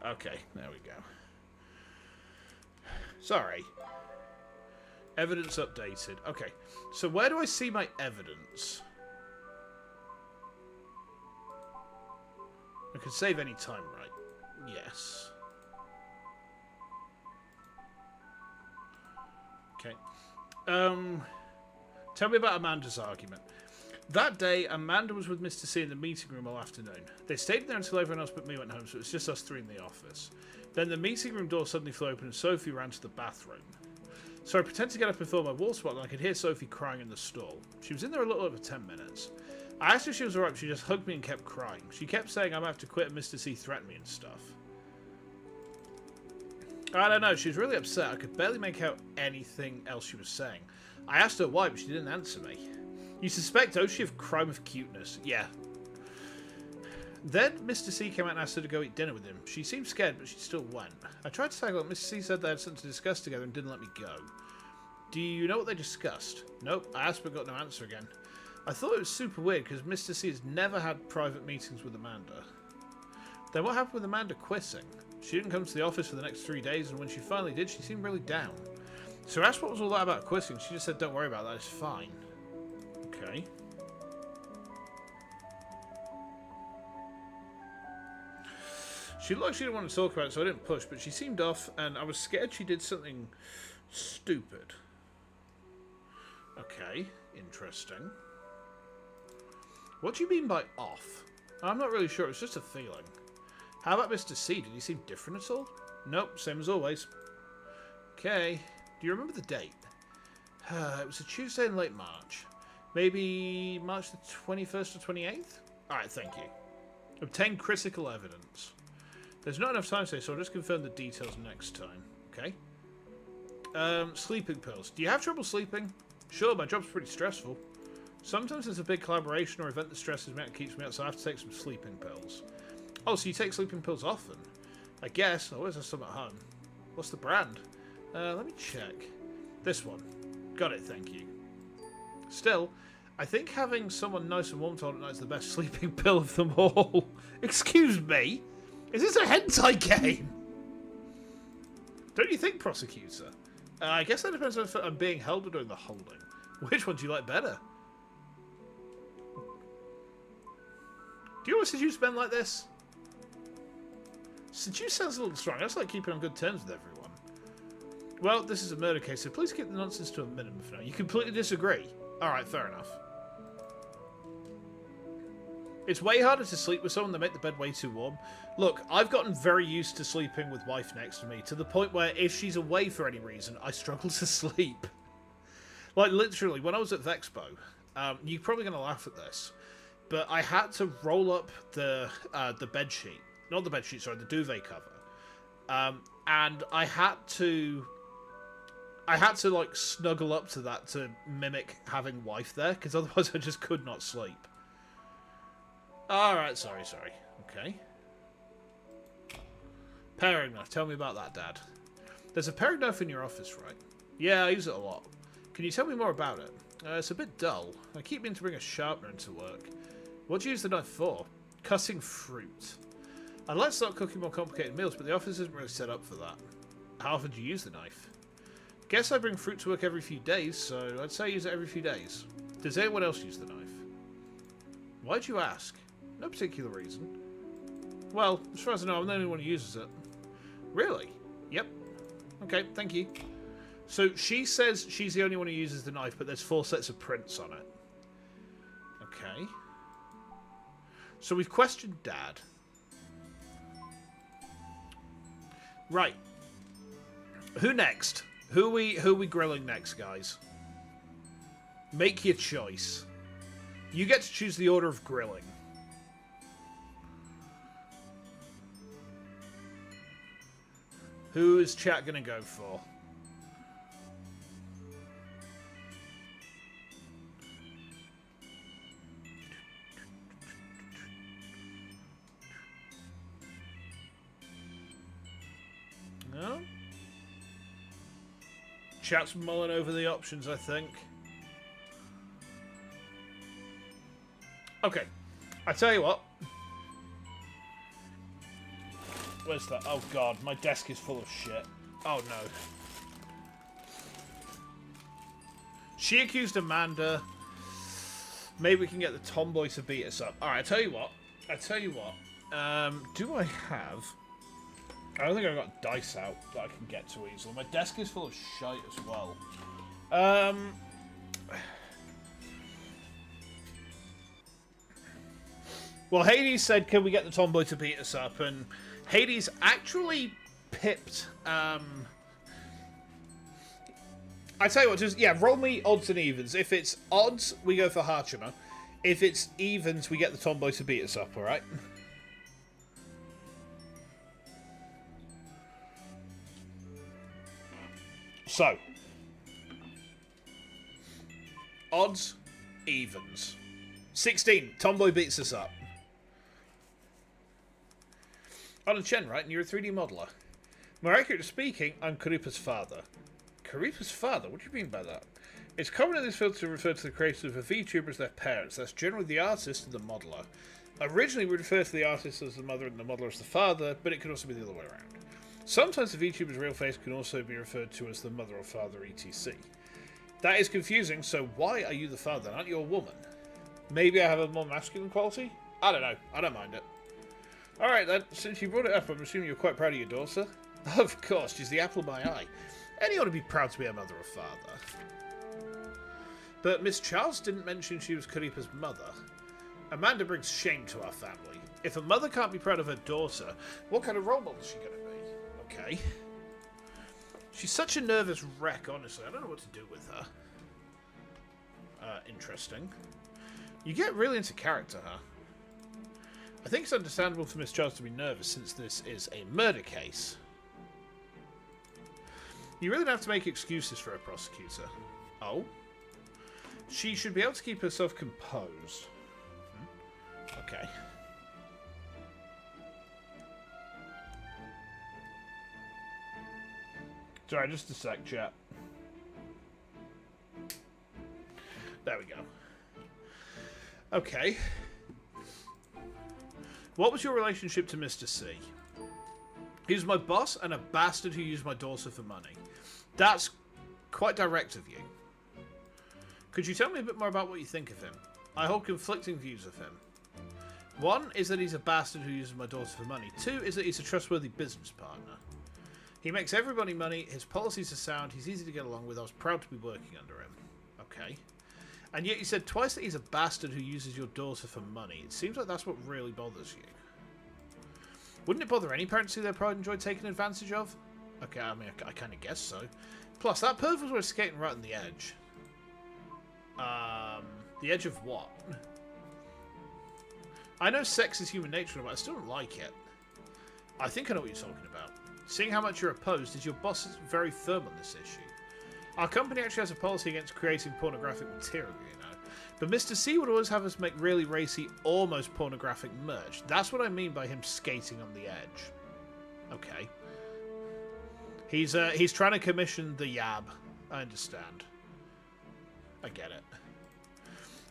S1: Okay, there we go. Sorry. Evidence updated. Okay, so where do I see my evidence? I can save any time, right? Yes. Okay. Tell me about Amanda's argument. That day, Amanda was with Mr. C in the meeting room all afternoon. They stayed there until everyone else but me went home, so it was just us three in the office. Then the meeting room door suddenly flew open and Sophie ran to the bathroom. So I pretended to get up and fill my water spot and I could hear Sophie crying in the stall. She was in there a little over 10 minutes. I asked her if she was alright, but she just hugged me and kept crying. She kept saying I might have to quit and Mr. C threatened me and stuff. I don't know, she was really upset. I could barely make out anything else she was saying. I asked her why, but she didn't answer me. You suspect Oshi of crime of cuteness? Yeah. Then Mr. C came out and asked her to go eat dinner with him. She seemed scared, but she still went. I tried to tackle it. Mr. C said they had something to discuss together and didn't let me go. Do you know what they discussed? Nope. I asked but got no answer again. I thought it was super weird because Mr. C has never had private meetings with Amanda. Then what happened with Amanda quitting? She didn't come to the office for the next 3 days, and when she finally did, she seemed really down. So I asked what was all that about quitting. She just said, don't worry about that, it's fine. Okay. She looked like she didn't want to talk about it, so I didn't push, but she seemed off, and I was scared she did something stupid. Okay, interesting. What do you mean by off? I'm not really sure, it was just a feeling. How about Mr. C? Did he seem different at all? Nope, same as always. Okay, do you remember the date? It was a Tuesday in late March. Maybe March the 21st or 28th? Alright, thank you. Obtain critical evidence. There's not enough time today, so I'll just confirm the details next time. Okay. Sleeping pills. Do you have trouble sleeping? Sure, my job's pretty stressful. Sometimes there's a big collaboration or event that stresses me out and keeps me out, so I have to take some sleeping pills. Oh, so you take sleeping pills often? I guess. I always have some at home. What's the brand? Let me check. This one. Got it, thank you. Still, I think having someone nice and warm told at night is the best sleeping pill of them all. Excuse me? Is this a hentai game? Don't you think, prosecutor? I guess that depends on if I'm being held or doing the holding. Which one do you like better? Do you always seduce men like this? Seduce sounds a little strong. I just like keeping on good terms with everyone. Well, this is a murder case, so please keep the nonsense to a minimum for now. You completely disagree? Alright, fair enough. It's way harder to sleep with someone that make the bed way too warm. Look, I've gotten very used to sleeping with wife next to me, to the point where if she's away for any reason, I struggle to sleep. Like, literally, when I was at Vexpo, you're probably going to laugh at this, but I had to roll up the bed sheet. Not the bed sheet, sorry, the duvet cover. And I had to, like, snuggle up to that to mimic having wife there, because otherwise I just could not sleep. Alright, sorry. Okay. Paring knife. Tell me about that, Dad. There's a paring knife in your office, right? Yeah, I use it a lot. Can you tell me more about it? It's a bit dull. I keep meaning to bring a sharpener into work. What do you use the knife for? Cutting fruit. I'd like to start cooking more complicated meals, but the office isn't really set up for that. How often do you use the knife? Guess I bring fruit to work every few days, so I'd say I use it every few days. Does anyone else use the knife? Why'd you ask? No particular reason. Well, as far as I know, I'm the only one who uses it. Really? Yep. Okay, thank you. So she says she's the only one who uses the knife, but there's 4 sets of prints on it. Okay. So we've questioned Dad. Right. Who next? Who are we grilling next, guys? Make your choice. You get to choose the order of grilling. Who is chat gonna go for? No? Chat's mulling over the options, I think. Okay. I tell you what. Where's that? Oh god, my desk is full of shit. Oh no. She accused Amanda. Maybe we can get the tomboy to beat us up. Alright, I tell you what. Do I have... I don't think I've got dice out that I can get to easily. My desk is full of shite as well. Well, Hades said, can we get the tomboy to beat us up? And Hades actually pipped... I tell you what, just, yeah, roll me odds and evens. If it's odds, we go for Hachima. If it's evens, we get the tomboy to beat us up, alright? So, odds, evens. 16, tomboy beats us up. On Chen, right? And you're a 3D modeler. More accurately speaking, I'm Karipa's father. Karipa's father? What do you mean by that? It's common in this field to refer to the creators of a VTuber as their parents. That's generally the artist and the modeler. Originally, we refer to the artist as the mother and the modeler as the father, but it could also be the other way around. Sometimes the VTuber's real face can also be referred to as the mother or father, etc. That is confusing, so why are you the father? Aren't you a woman? Maybe I have a more masculine quality? I don't know. I don't mind it. Alright then, since you brought it up, I'm assuming you're quite proud of your daughter? Of course, she's the apple of my eye. Anyone would be proud to be a mother or father. But Miss Charles didn't mention she was Karipa's mother. Amanda brings shame to our family. If a mother can't be proud of her daughter, what kind of role model is she going to be? Okay. She's such a nervous wreck, honestly. I don't know what to do with her. Interesting. You get really into character, huh? I think it's understandable for Miss Charles to be nervous since this is a murder case. You really don't have to make excuses for a prosecutor. Oh? She should be able to keep herself composed. Okay. Sorry, just a sec, chat. There we go. Okay. What was your relationship to Mr. C? He was my boss and a bastard who used my daughter for money. That's quite direct of you. Could you tell me a bit more about what you think of him? I hold conflicting views of him. One is that he's a bastard who uses my daughter for money. Two is that he's a trustworthy business partner. He makes everybody money, his policies are sound, he's easy to get along with, I was proud to be working under him. Okay. And yet you said twice that he's a bastard who uses your daughter for money. It seems like that's what really bothers you. Wouldn't it bother any parent to see their pride and joy taken advantage of? Okay, I mean, I kind of guess so. Plus, that perv was skating right on the edge. The edge of what? I know sex is human nature, but I still don't like it. I think I know what you're talking about. Seeing how much you're opposed, is your boss very firm on this issue? Our company actually has a policy against creating pornographic material, you know. But Mr. C would always have us make really racy, almost pornographic merch. That's what I mean by him skating on the edge. Okay. He's trying to commission the Yab. I understand. I get it.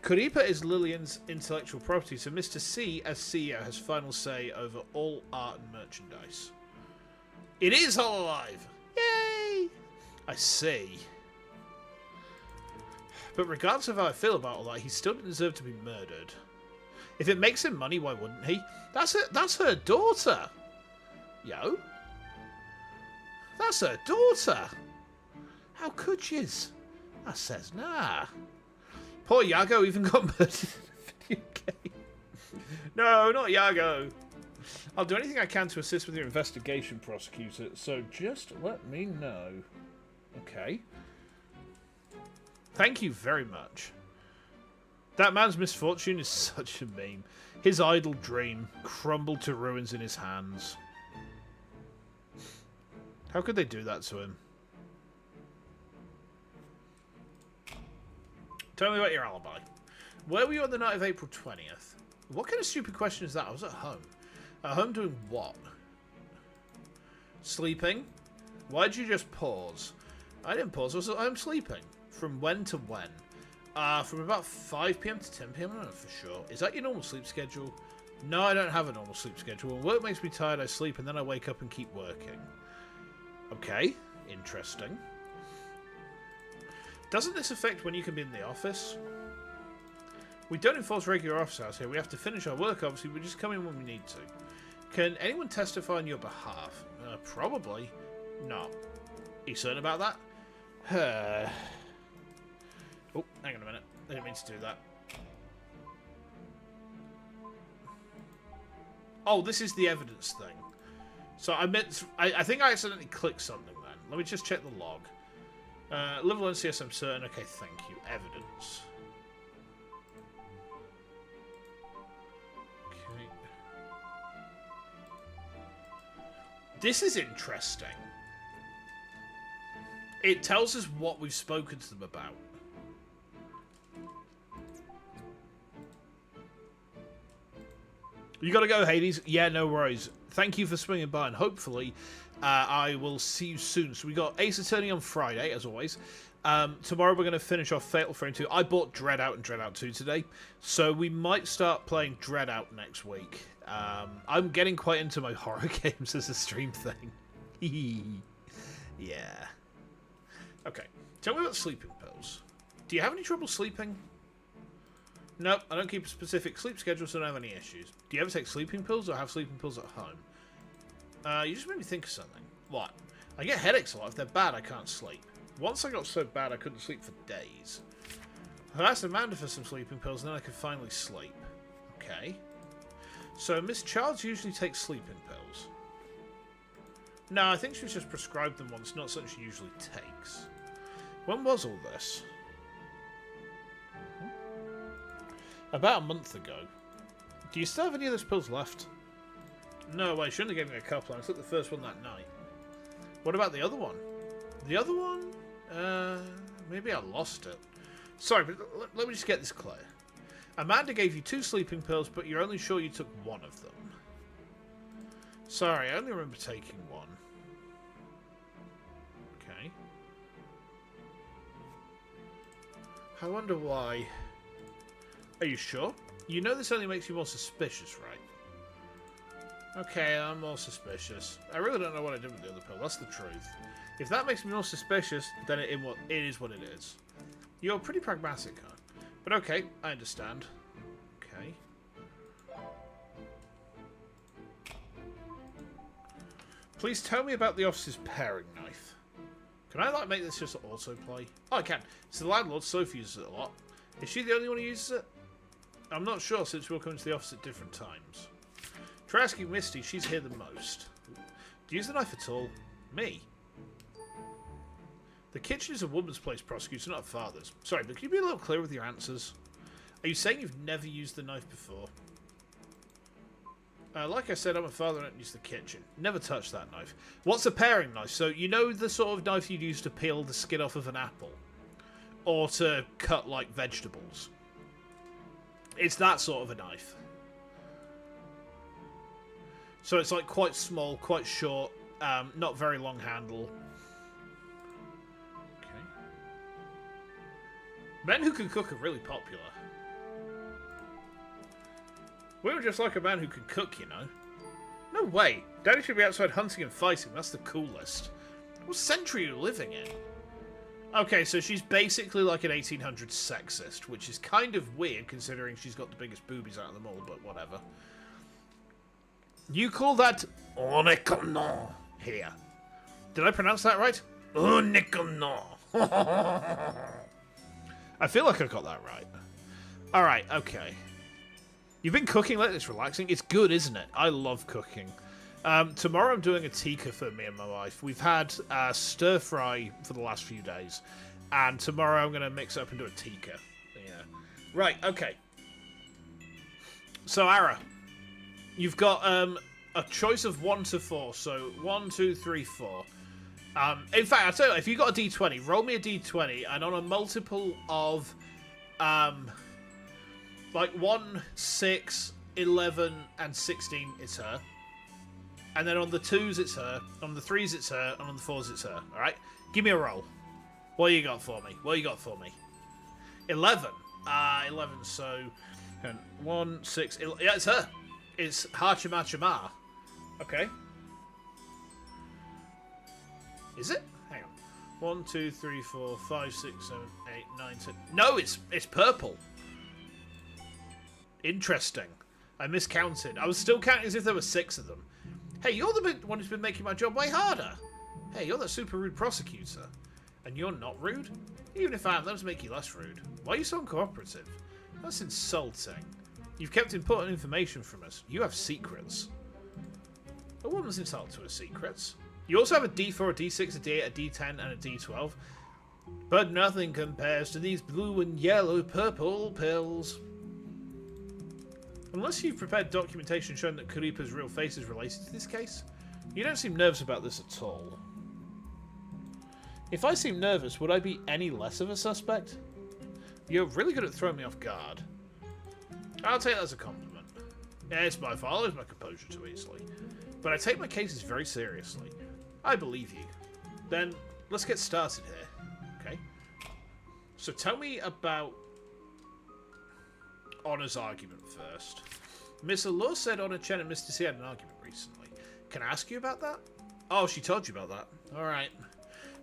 S1: Kuripa is Lillian's intellectual property, so Mr. C, as CEO, has final say over all art and merchandise. It is Hololive! Yay! I see. But regardless of how I feel about all that, he still didn't deserve to be murdered. If it makes him money, why wouldn't he? That's her daughter! Yo? That's her daughter! How could yous? I says, nah. Poor Yago even got murdered in a video game. No, not Yago. I'll do anything I can to assist with your investigation, prosecutor, so just let me know. Okay. Thank you very much. That man's misfortune is such a meme. His idle dream crumbled to ruins in his hands. How could they do that to him? Tell me about your alibi. Where were you on the night of April 20th? What kind of stupid question is that? I was at home. At home doing what? Sleeping? Why'd you just pause? I didn't pause. I was at home sleeping. From when to when? From about 5 PM to 10 PM? I don't know for sure. Is that your normal sleep schedule? No, I don't have a normal sleep schedule. When work makes me tired, I sleep and then I wake up and keep working. Okay. Interesting. Doesn't this affect when you can be in the office? We don't enforce regular office hours here. We have to finish our work, obviously. We just come in when we need to. Can anyone testify on your behalf? Probably. No. Are you certain about that? Oh, hang on a minute. I didn't mean to do that. Oh, this is the evidence thing. So I think I accidentally clicked something then. Let me just check the log. Level NCS, I'm certain. Okay, thank you. Evidence. Okay. This is interesting. It tells us what we've spoken to them about. You gotta go, Hades. Yeah, no worries. Thank you for swinging by, and hopefully I will see you soon. So we got Ace Attorney on Friday, as always. Tomorrow we're going to finish off Fatal Frame 2. I bought Dread Out and Dread Out 2 today, so we might start playing Dread Out next week. I'm getting quite into my horror games as a stream thing. Yeah. Okay. Tell me about sleeping pills. Do you have any trouble sleeping? Nope, I don't keep a specific sleep schedule, so I don't have any issues. Do you ever take sleeping pills or have sleeping pills at home? You just made me think of something. What? I get headaches a lot. If they're bad, I can't sleep. Once I got so bad I couldn't sleep for days. I asked Amanda for some sleeping pills, and then I could finally sleep. Okay. So Miss Childs usually takes sleeping pills. No, I think she's just prescribed them once, not something she usually takes. When was all this? About a month ago. Do you still have any of those pills left? No, I shouldn't have given me a couple. I took the first one that night. What about the other one? The other one? Maybe I lost it. Sorry, but let me just get this clear. Amanda gave you 2 sleeping pills, but you're only sure you took one of them. Sorry, I only remember taking one. Okay. I wonder why. Are you sure? You know this only makes you more suspicious, right? Okay, I'm more suspicious. I really don't know what I did with the other pill. That's the truth. If that makes me more suspicious, then it is what it is. You're pretty pragmatic, huh? But okay, I understand. Okay. Please tell me about the officer's paring knife. Can I, like, make this just autoplay? Oh, I can. It's the landlord. Sophie uses it a lot. Is she the only one who uses it? I'm not sure, since we'll come to the office at different times. Try asking Misty. She's here the most. Do you use the knife at all? Me? The kitchen is a woman's place, prosecutor, not a father's. Sorry, but can you be a little clearer with your answers? Are you saying you've never used the knife before? Like I said, I'm a father and I don't use the kitchen. Never touched that knife. What's a paring knife? So, you know the sort of knife you'd use to peel the skin off of an apple? Or to cut, like, vegetables? It's that sort of a knife. So it's, like, quite small, quite short, not very long handle. Okay. Men who can cook are really popular. We were just like a man who can cook, you know. No way. Daddy should be outside hunting and fighting. That's the coolest. What century are you living in? Okay, so she's basically like an 1800s sexist, which is kind of weird considering she's got the biggest boobies out of them all, but whatever. You call that onekono here. Did I pronounce that right? Onekono. I feel like I got that right. Alright, okay. You've been cooking lately, it's relaxing. It's good, isn't it? I love cooking. Tomorrow I'm doing a tikka for me and my wife. We've had stir fry for the last few days. And tomorrow I'm going to mix up and do a tikka. Yeah. Right, okay. So, Ara, you've got a choice of 1 to 4. So, 1, 2, 3, 4. In fact, I'll tell you, if you got a d20, roll me a d20. And on a multiple of... like 1, 6, 11, and 16, it's her. And then on the 2s, it's her. On the 3s, it's her. And on the 4s, it's her. Alright? Give me a roll. What you got for me? What you got for me? 11. 11, so... 1, 6... Yeah, it's her. It's Hachima Chama. Okay. Is it? Hang on. 1, 2, 3, 4, 5, 6, 7, 8, 9, 10... No, it's purple. Interesting. I miscounted. I was still counting as if there were 6 of them. Hey, you're the one who's been making my job way harder. Hey, you're that super rude prosecutor. And you're not rude? Even if I am, that doesn't make you less rude. Why are you so uncooperative? That's insulting. You've kept important information from us. You have secrets. A woman's entitled to her secrets. You also have a D4, a D6, a D8, a D10, and a D12. But nothing compares to these blue and yellow purple pills. Unless you've prepared documentation showing that Kuripa's real face is related to this case, you don't seem nervous about this at all. If I seem nervous, would I be any less of a suspect? You're really good at throwing me off guard. I'll take that as a compliment. Yeah, it's my fault. I lose my composure too easily. But I take my cases very seriously. I believe you. Then, let's get started here. Okay? So tell me about Honor's argument first. Miss Allure said Honor Chen and Mr. C had an argument recently. Can I ask you about that? Oh, she told you about that. Alright.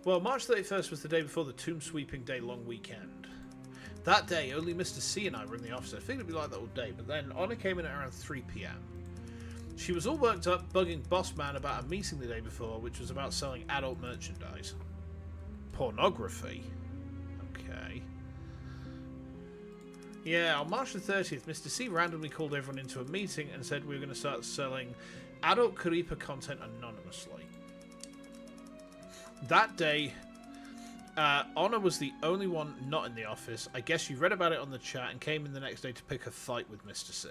S1: Well, March 31st was the day before the tomb sweeping day long weekend. That day, only Mr. C and I were in the office. I figured it'd be like that all day, but then Honor came in at around 3 PM. She was all worked up, bugging Boss Man about a meeting the day before, which was about selling adult merchandise. Pornography. Okay. Yeah, on March the 30th, Mr. C randomly called everyone into a meeting and said we were going to start selling adult Kuripa content anonymously. That day, Honor was the only one not in the office. I guess you read about it on the chat and came in the next day to pick a fight with Mr. C.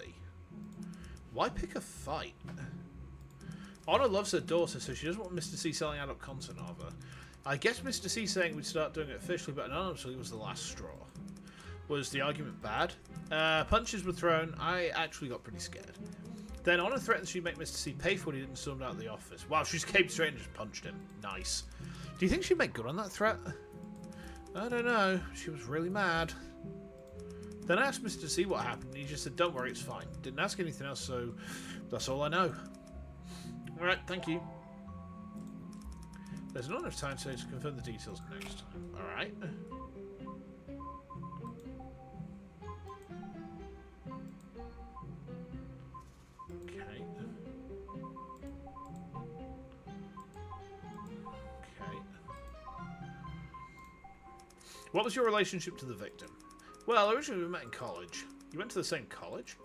S1: Why pick a fight? Honor loves her daughter, so she doesn't want Mr. C selling adult content of her. I guess Mr. C saying we'd start doing it officially, but anonymously was the last straw. Was the argument bad? Punches were thrown. I actually got pretty scared. Then Honor threatened she'd make Mr. C pay for what he did and stormed out of the office. Wow, she just came straight and just punched him. Nice. Do you think she'd make good on that threat? I don't know. She was really mad. Then I asked Mr. C what happened, and he just said, don't worry, it's fine. Didn't ask anything else, so that's all I know. Alright, thank you. There's not enough time today to confirm the details next time. Alright. What was your relationship to the victim? Well, originally we met in college. You went to the same college?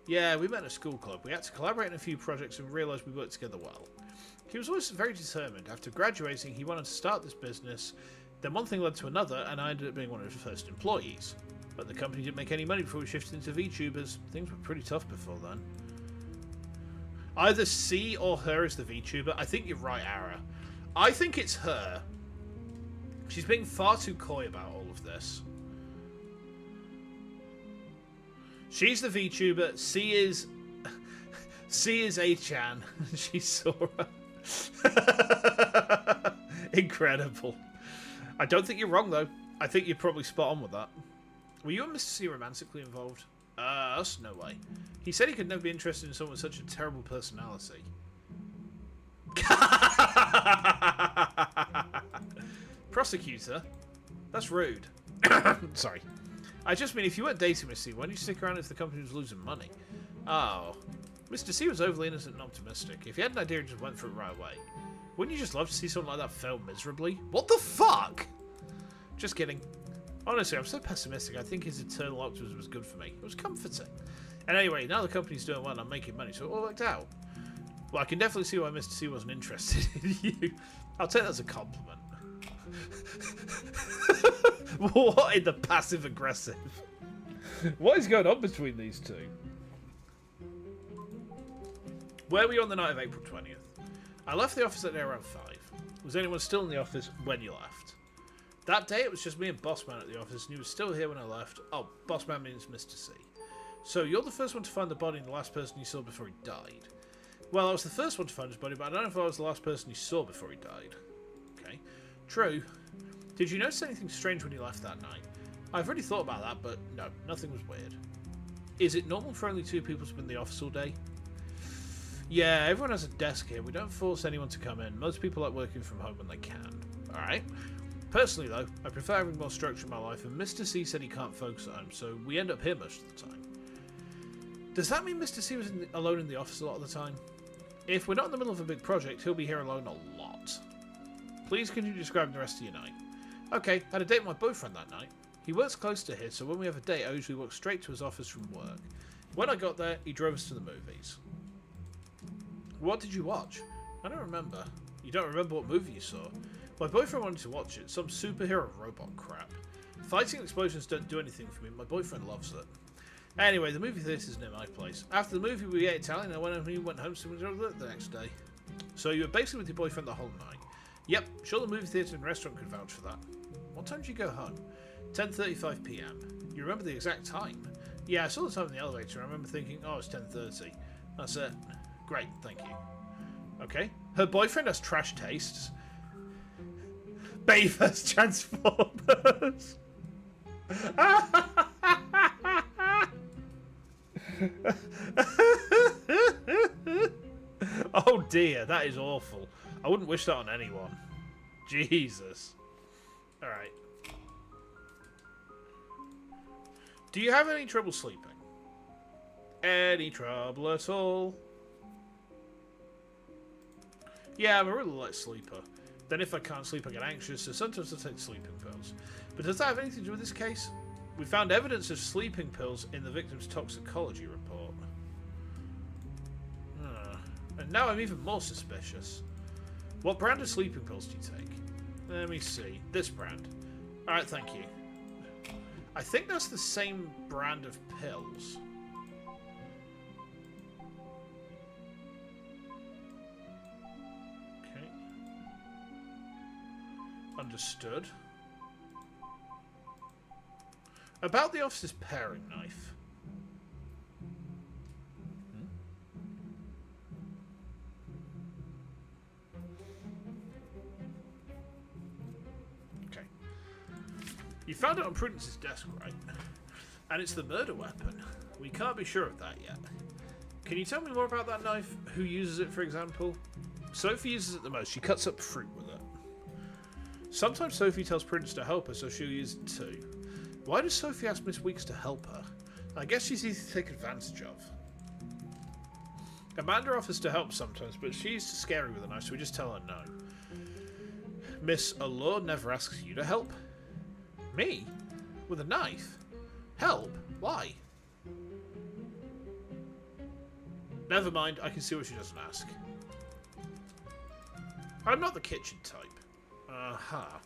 S1: Yeah, we met in a school club. We had to collaborate on a few projects and realised we worked together well. He was always very determined. After graduating, he wanted to start this business, Then one thing led to another, and I ended up being one of the first employees. But the company didn't make any money before we shifted into VTubers. Things were pretty tough before then. Either C or her is the VTuber. I think you're right, Ara. I think it's her. She's being far too coy about all of this. She's the VTuber. C is A-chan. She's Sora. Incredible. I don't think you're wrong, though. I think you're probably spot on with that. Were you and Mr. C romantically involved? Us? No way. He said he could never be interested in someone with such a terrible personality. Prosecutor? That's rude. Sorry. I just mean, if you weren't dating Mr. C, why didn't you stick around if the company was losing money? Oh. Mr. C was overly innocent and optimistic. If he had an idea, he just went for it right away. Wouldn't you just love to see something like that fail miserably? What the fuck? Just kidding. Honestly, I'm so pessimistic. I think his eternal optimism was good for me. It was comforting. And anyway, now the company's doing well and I'm making money, so it all worked out. Well, I can definitely see why Mr. C wasn't interested in you. I'll take that as a compliment. What in the passive-aggressive? What is going on between these two? Where were you on the night of April 20th? I left the office that day around 5. Was anyone still in the office when you left? That day, it was just me and Bossman at the office, and he was still here when I left. Oh, Bossman means Mr. C. So, you're the first one to find the body and the last person you saw before he died. Well, I was the first one to find his body, but I don't know if I was the last person you saw before he died. Okay. True. Did you notice anything strange when you left that night? I've already thought about that, but no, nothing was weird. Is it normal for only 2 people to be in the office all day? Yeah, everyone has a desk here. We don't force anyone to come in. Most people like working from home when they can. Alright. Personally, though, I prefer having more structure in my life, and Mr. C said he can't focus at home, so we end up here most of the time. Does that mean Mr. C was alone in the office a lot of the time? If we're not in the middle of a big project, he'll be here alone a lot. Please continue describing the rest of your night. Okay, I had a date with my boyfriend that night. He works close to here, so when we have a date, I usually walk straight to his office from work. When I got there, he drove us to the movies. What did you watch? I don't remember. You don't remember what movie you saw? My boyfriend wanted to watch it. Some superhero robot crap. Fighting and explosions don't do anything for me. My boyfriend loves it. Anyway, the movie theatre is near my place. After the movie, we ate Italian, and we went home so we drove the next day. So you were basically with your boyfriend the whole night? Yep, sure the movie theatre and restaurant could vouch for that. What time did you go home? 10:35 PM. You remember the exact time? Yeah, I saw the time in the elevator, and I remember thinking, oh, it's 10:30. That's it. Great, thank you. Okay. Her boyfriend has trash tastes. Babe has Transformers. Oh dear, that is awful. I wouldn't wish that on anyone. Jesus. Alright. Do you have any trouble sleeping? Any trouble at all? Yeah, I'm a really light sleeper. Then if I can't sleep, I get anxious, so sometimes I take sleeping pills. But does that have anything to do with this case? We found evidence of sleeping pills in the victim's toxicology report. And now I'm even more suspicious. What brand of sleeping pills do you take? Let me see. This brand. Alright, thank you. I think that's the same brand of pills. Okay. Understood. About the officer's paring knife. Okay. You found it on Prudence's desk, right? And it's the murder weapon. We can't be sure of that yet. Can you tell me more about that knife? Who uses it, for example? Sophie uses it the most. She cuts up fruit with it. Sometimes Sophie tells Prudence to help her, so she'll use it too. Why does Sophie ask Miss Weeks to help her? I guess she's easy to take advantage of. Amanda offers to help sometimes, but she's scary with a knife, so we just tell her no. Miss Allure never asks you to help? Me? With a knife? Help? Why? Never mind, I can see what she doesn't ask. I'm not the kitchen type. Aha.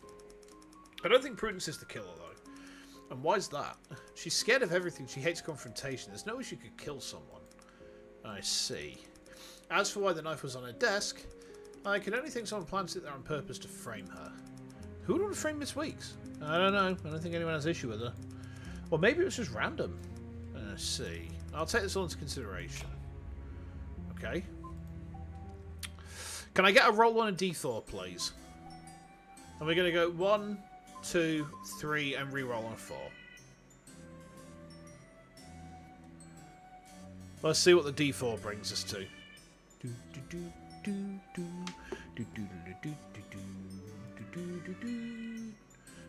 S1: I don't think Prudence is the killer, though. And why is that? She's scared of everything. She hates confrontation. There's no way she could kill someone. I see. As for why the knife was on her desk, I can only think someone plants it there on purpose to frame her. Who would want to frame Miss Weeks? I don't know. I don't think anyone has issue with her. Or maybe it was just random. I see. I'll take this all into consideration. Okay. Can I get a roll on a D4, please? And we're going to go 1, 2, 3, and re-roll on a 4. Let's see what the D4 brings us to.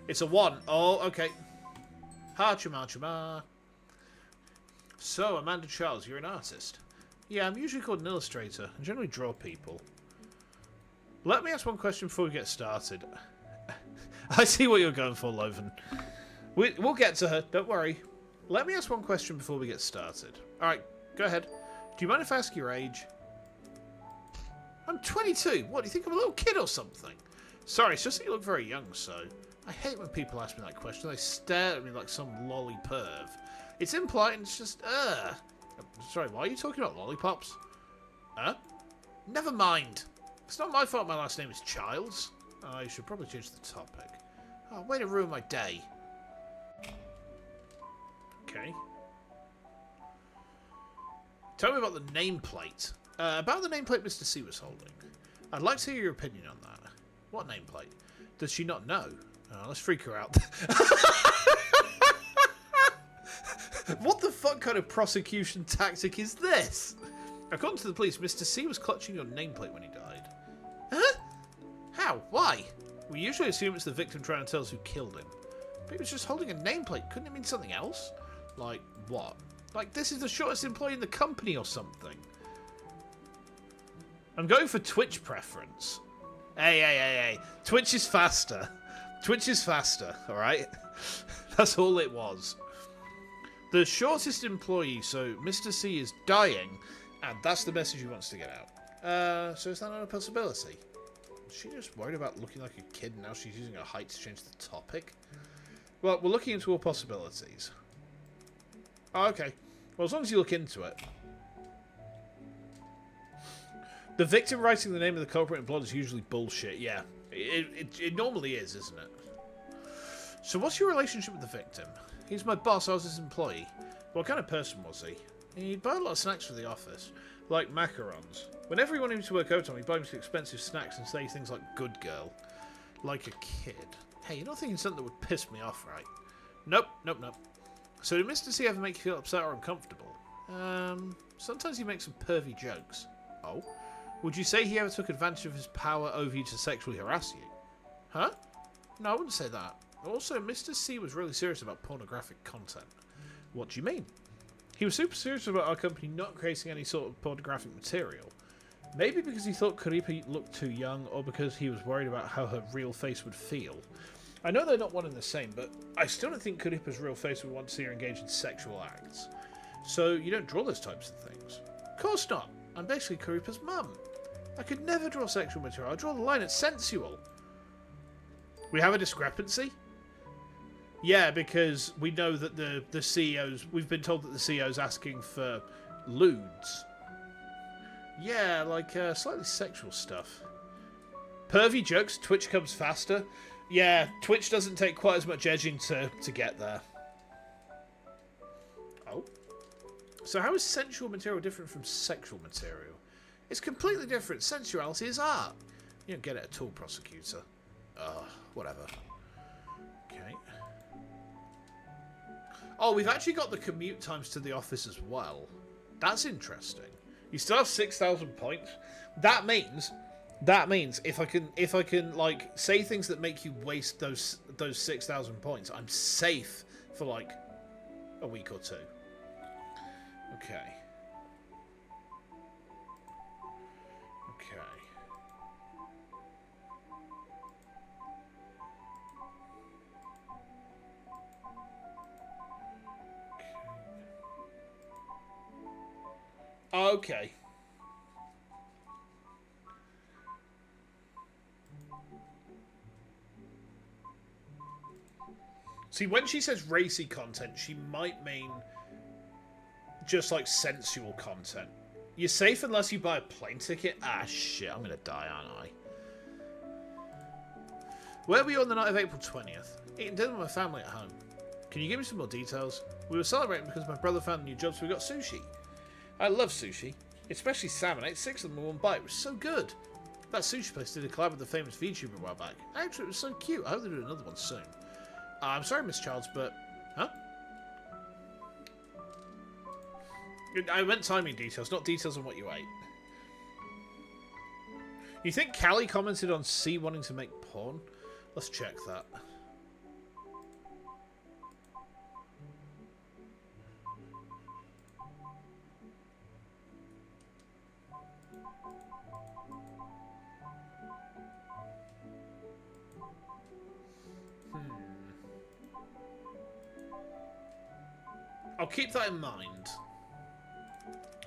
S1: It's a 1. Oh, okay. Ha, chuma, chuma. So, Amanda Charles, you're an artist. Yeah, I'm usually called an illustrator. I generally draw people. Let me ask one question before we get started. I see what you're going for, Loven. We'll get to her, don't worry. Let me ask one question before we get started. Alright, go ahead. Do you mind if I ask your age? I'm 22. What, do you think I'm a little kid or something? Sorry, it's just that you look very young, so... I hate when people ask me that question. They stare at me like some lolly perv. It's impolite and it's just, Sorry, why are you talking about lollipops? Huh? Never mind. It's not my fault my last name is Childs. I should probably change the topic. Oh, way to ruin my day. Okay. Tell me about the nameplate. About the nameplate Mr. C was holding. I'd like to hear your opinion on that. What nameplate? Does she not know? Let's freak her out. What the fuck kind of prosecution tactic is this? According to the police, Mr. C was clutching your nameplate when he died. Huh? How? Why? We usually assume it's the victim trying to tell us who killed him. But he was just holding a nameplate. Couldn't it mean something else? Like, what? Like, this is the shortest employee in the company or something. I'm going for Twitch preference. Hey. Twitch is faster. Twitch is faster, alright? That's all it was. The shortest employee, so Mr. C is dying, and that's the message he wants to get out. So is that not a possibility? Is she just worried about looking like a kid and now she's using her height to change the topic? Well, we're looking into all possibilities. Oh, okay. Well, as long as you look into it. The victim writing the name of the culprit in blood is usually bullshit, yeah. It normally is, isn't it? So what's your relationship with the victim? He's my boss, I was his employee. What kind of person was he? He'd buy a lot of snacks for the office, like macarons. Whenever he wanted me to work overtime, he'd buy me some expensive snacks and say things like good girl. Like a kid. Hey, you're not thinking something that would piss me off, right? Nope. So did Mr. C ever make you feel upset or uncomfortable? Sometimes he makes some pervy jokes. Oh? Would you say he ever took advantage of his power over you to sexually harass you? Huh? No, I wouldn't say that. Also, Mr. C was really serious about pornographic content. What do you mean? He was super serious about our company not creating any sort of pornographic material. Maybe because he thought Kurumi looked too young, or because he was worried about how her real face would feel. I know they're not one and the same, but I still don't think Kuripa's real face would want to see her engage in sexual acts. So you don't draw those types of things? Of course not. I'm basically Kuripa's mum. I could never draw sexual material. I draw the line at sensual. We have a discrepancy? Yeah, because we know that the CEO's... We've been told that the CEO's asking for lewds. Yeah, like slightly sexual stuff. Pervy jokes, Twitch comes faster. Yeah, Twitch doesn't take quite as much edging to get there. Oh. So how is sensual material different from sexual material? It's completely different. Sensuality is art. You don't get it at all, prosecutor. Whatever. Okay. Oh, we've actually got the commute times to the office as well. That's interesting. You still have 6,000 points. That means if I can like say things that make you waste those 6,000 points, I'm safe for like a week or two. Okay. Okay. See, when she says racy content, she might mean just like sensual content. You're safe unless you buy a plane ticket. Ah, shit, I'm gonna die, aren't I? Where were you on the night of April 20th? Eating dinner with my family at home. Can you give me some more details? We were celebrating because my brother found a new job, so we got sushi. I love sushi, especially salmon. I ate 6 of them in one bite. It was so good. That sushi place did a collab with the famous Vtuber a while back. Actually, it was so cute. I hope they do another one soon. I'm sorry, Miss Childs, but... Huh? I meant timing details, not details on what you ate. You think Callie commented on C wanting to make porn? Let's check that. I'll keep that in mind.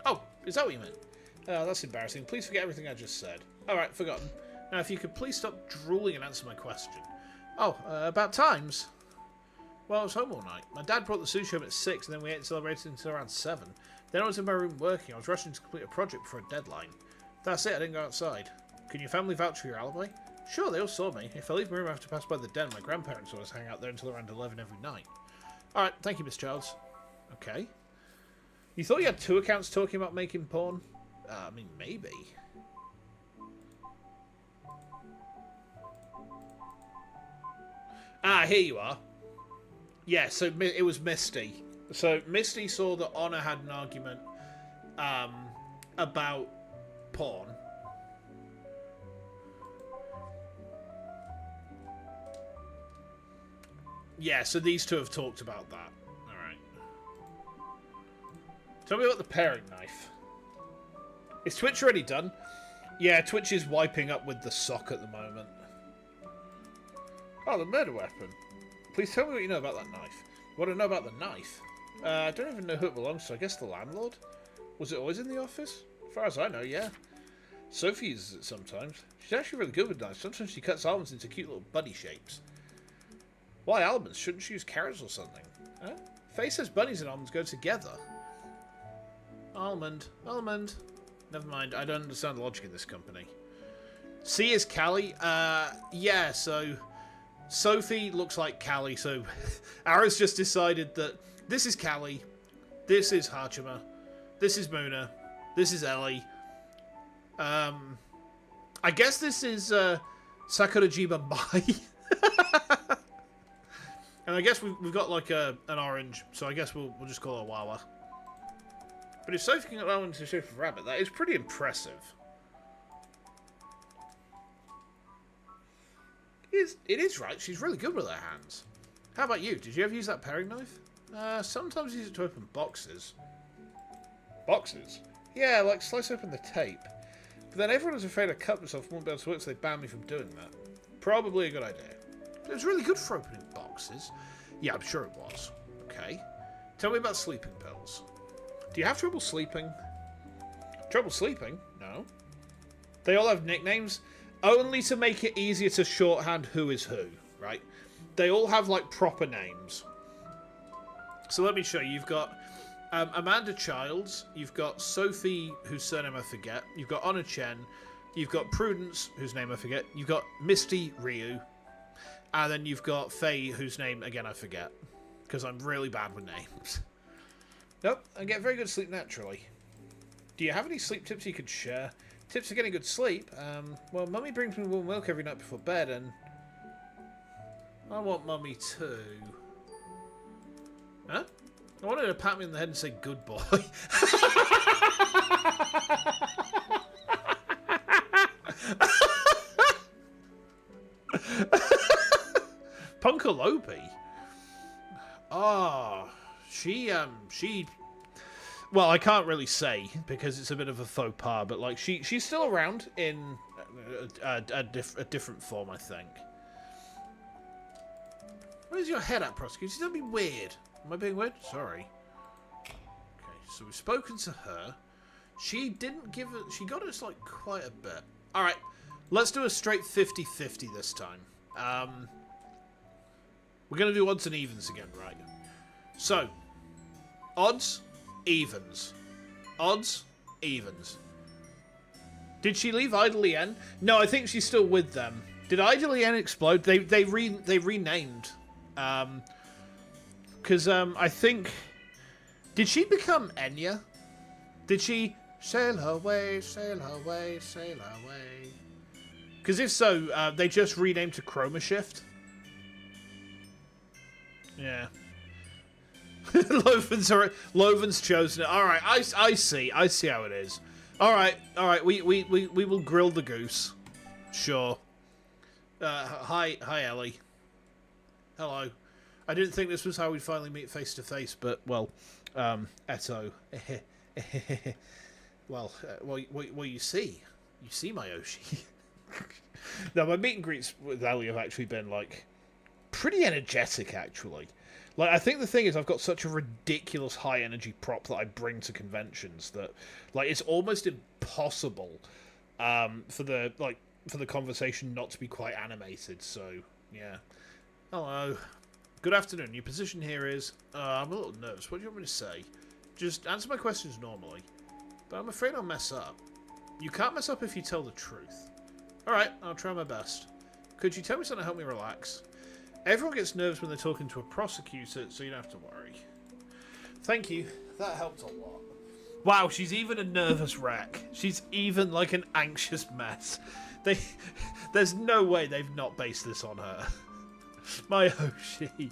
S1: Oh, is that what you meant? That's embarrassing. Please forget everything I just said. Alright, forgotten. Now, if you could please stop drooling and answer my question. Oh, about times? Well, I was home all night. My dad brought the sushi home at 6, and then we ate and celebrated until around 7. Then I was in my room working. I was rushing to complete a project before a deadline. That's it, I didn't go outside. Can your family vouch for your alibi? Sure, they all saw me. If I leave my room, I have to pass by the den. My grandparents always hang out there until around 11 every night. Alright, thank you, Miss Childs. Okay. You thought you had 2 accounts talking about making porn? I mean, maybe. Ah, here you are. Yeah, so it was Misty. So Misty saw that Honor had an argument about porn. Yeah, so these two have talked about that. Alright. Tell me about the paring knife. Is Twitch already done? Yeah, Twitch is wiping up with the sock at the moment. Oh, the murder weapon. Please tell me what you know about that knife. What do I know about the knife? I don't even know who it belongs to. I guess the landlord? Was it always in the office? As far as I know, yeah. Sophie uses it sometimes. She's actually really good with knives. Sometimes she cuts almonds into cute little buddy shapes. Why almonds? Shouldn't she use carrots or something? Huh? Faye says bunnies and almonds go together. Almond. Almond. Never mind. I don't understand the logic in this company. C is Callie. Yeah, so... Sophie looks like Callie, so Ara's just decided that this is Callie, this is Hachima, this is Muna, this is Ellie. I guess this is Sakurajiba Mai. And I guess we've got like an orange, so I guess we'll just call her Wawa. But if Sophie can get that one to the shape of a rabbit, that is pretty impressive. It is right. She's really good with her hands. How about you? Did you ever use that paring knife? Sometimes use it to open boxes. Boxes? Yeah, like slice open the tape. But then everyone was afraid I'd cut myself and wouldn't be able to work, so they banned me from doing that. Probably a good idea. But it was really good for opening boxes. Yeah, I'm sure it was. Okay. Tell me about sleeping pills. Do you have trouble sleeping? Trouble sleeping? No. They all have nicknames? Only to make it easier to shorthand who is who, right? They all have, like, proper names. So let me show you. You've got Amanda Childs. You've got Sophie, whose surname I forget. You've got Honor Chen. You've got Prudence, whose name I forget. You've got Misty Ryu. And then you've got Faye, whose name, again, I forget. Because I'm really bad with names. Nope, I get very good sleep naturally. Do you have any sleep tips you could share? Tips for getting good sleep? Well, Mummy brings me warm milk every night before bed, and I want Mummy too. Huh? I wanted her to pat me on the head and say, good boy. Punkalope? Oh, she... Well, I can't really say, because it's a bit of a faux pas, but, like, she's still around in a different form, I think. Where's your head at, Prosecutor? Don't be weird. Am I being weird? Sorry. Okay, so we've spoken to her. She didn't give it... She got us, like, quite a bit. Alright, let's do a straight 50-50 this time. We're going to do odds and evens again, right? So, odds, evens. Odds, evens. Did she leave Idly N? No, I think she's still with them. Did Idly N explode? They renamed. Because I think... Did she become Enya? Did she sail away, sail away, sail away? Because if so, they just renamed to Chroma Shift. Yeah. Loven's chosen it. Alright, I see how it is. Alright, we will grill the goose. Sure. Hi Ellie. Hello. I didn't think this was how we'd finally meet face to face, but, well, Eto. Well, you see my Oshi. No, my meet and greets with Ellie have actually been, like, pretty energetic, actually. Like, I think the thing is I've got such a ridiculous high energy prop that I bring to conventions that, like, it's almost impossible for the conversation not to be quite animated, so, yeah. Hello. Good afternoon. Your position here is... I'm a little nervous. What do you want me to say? Just answer my questions normally. But I'm afraid I'll mess up. You can't mess up if you tell the truth. Alright, I'll try my best. Could you tell me something to help me relax? Everyone gets nervous when they're talking to a prosecutor, so you don't have to worry. Thank you. That helped a lot. Wow, she's even a nervous wreck. She's even like an anxious mess. There's no way they've not based this on her. My Oshi.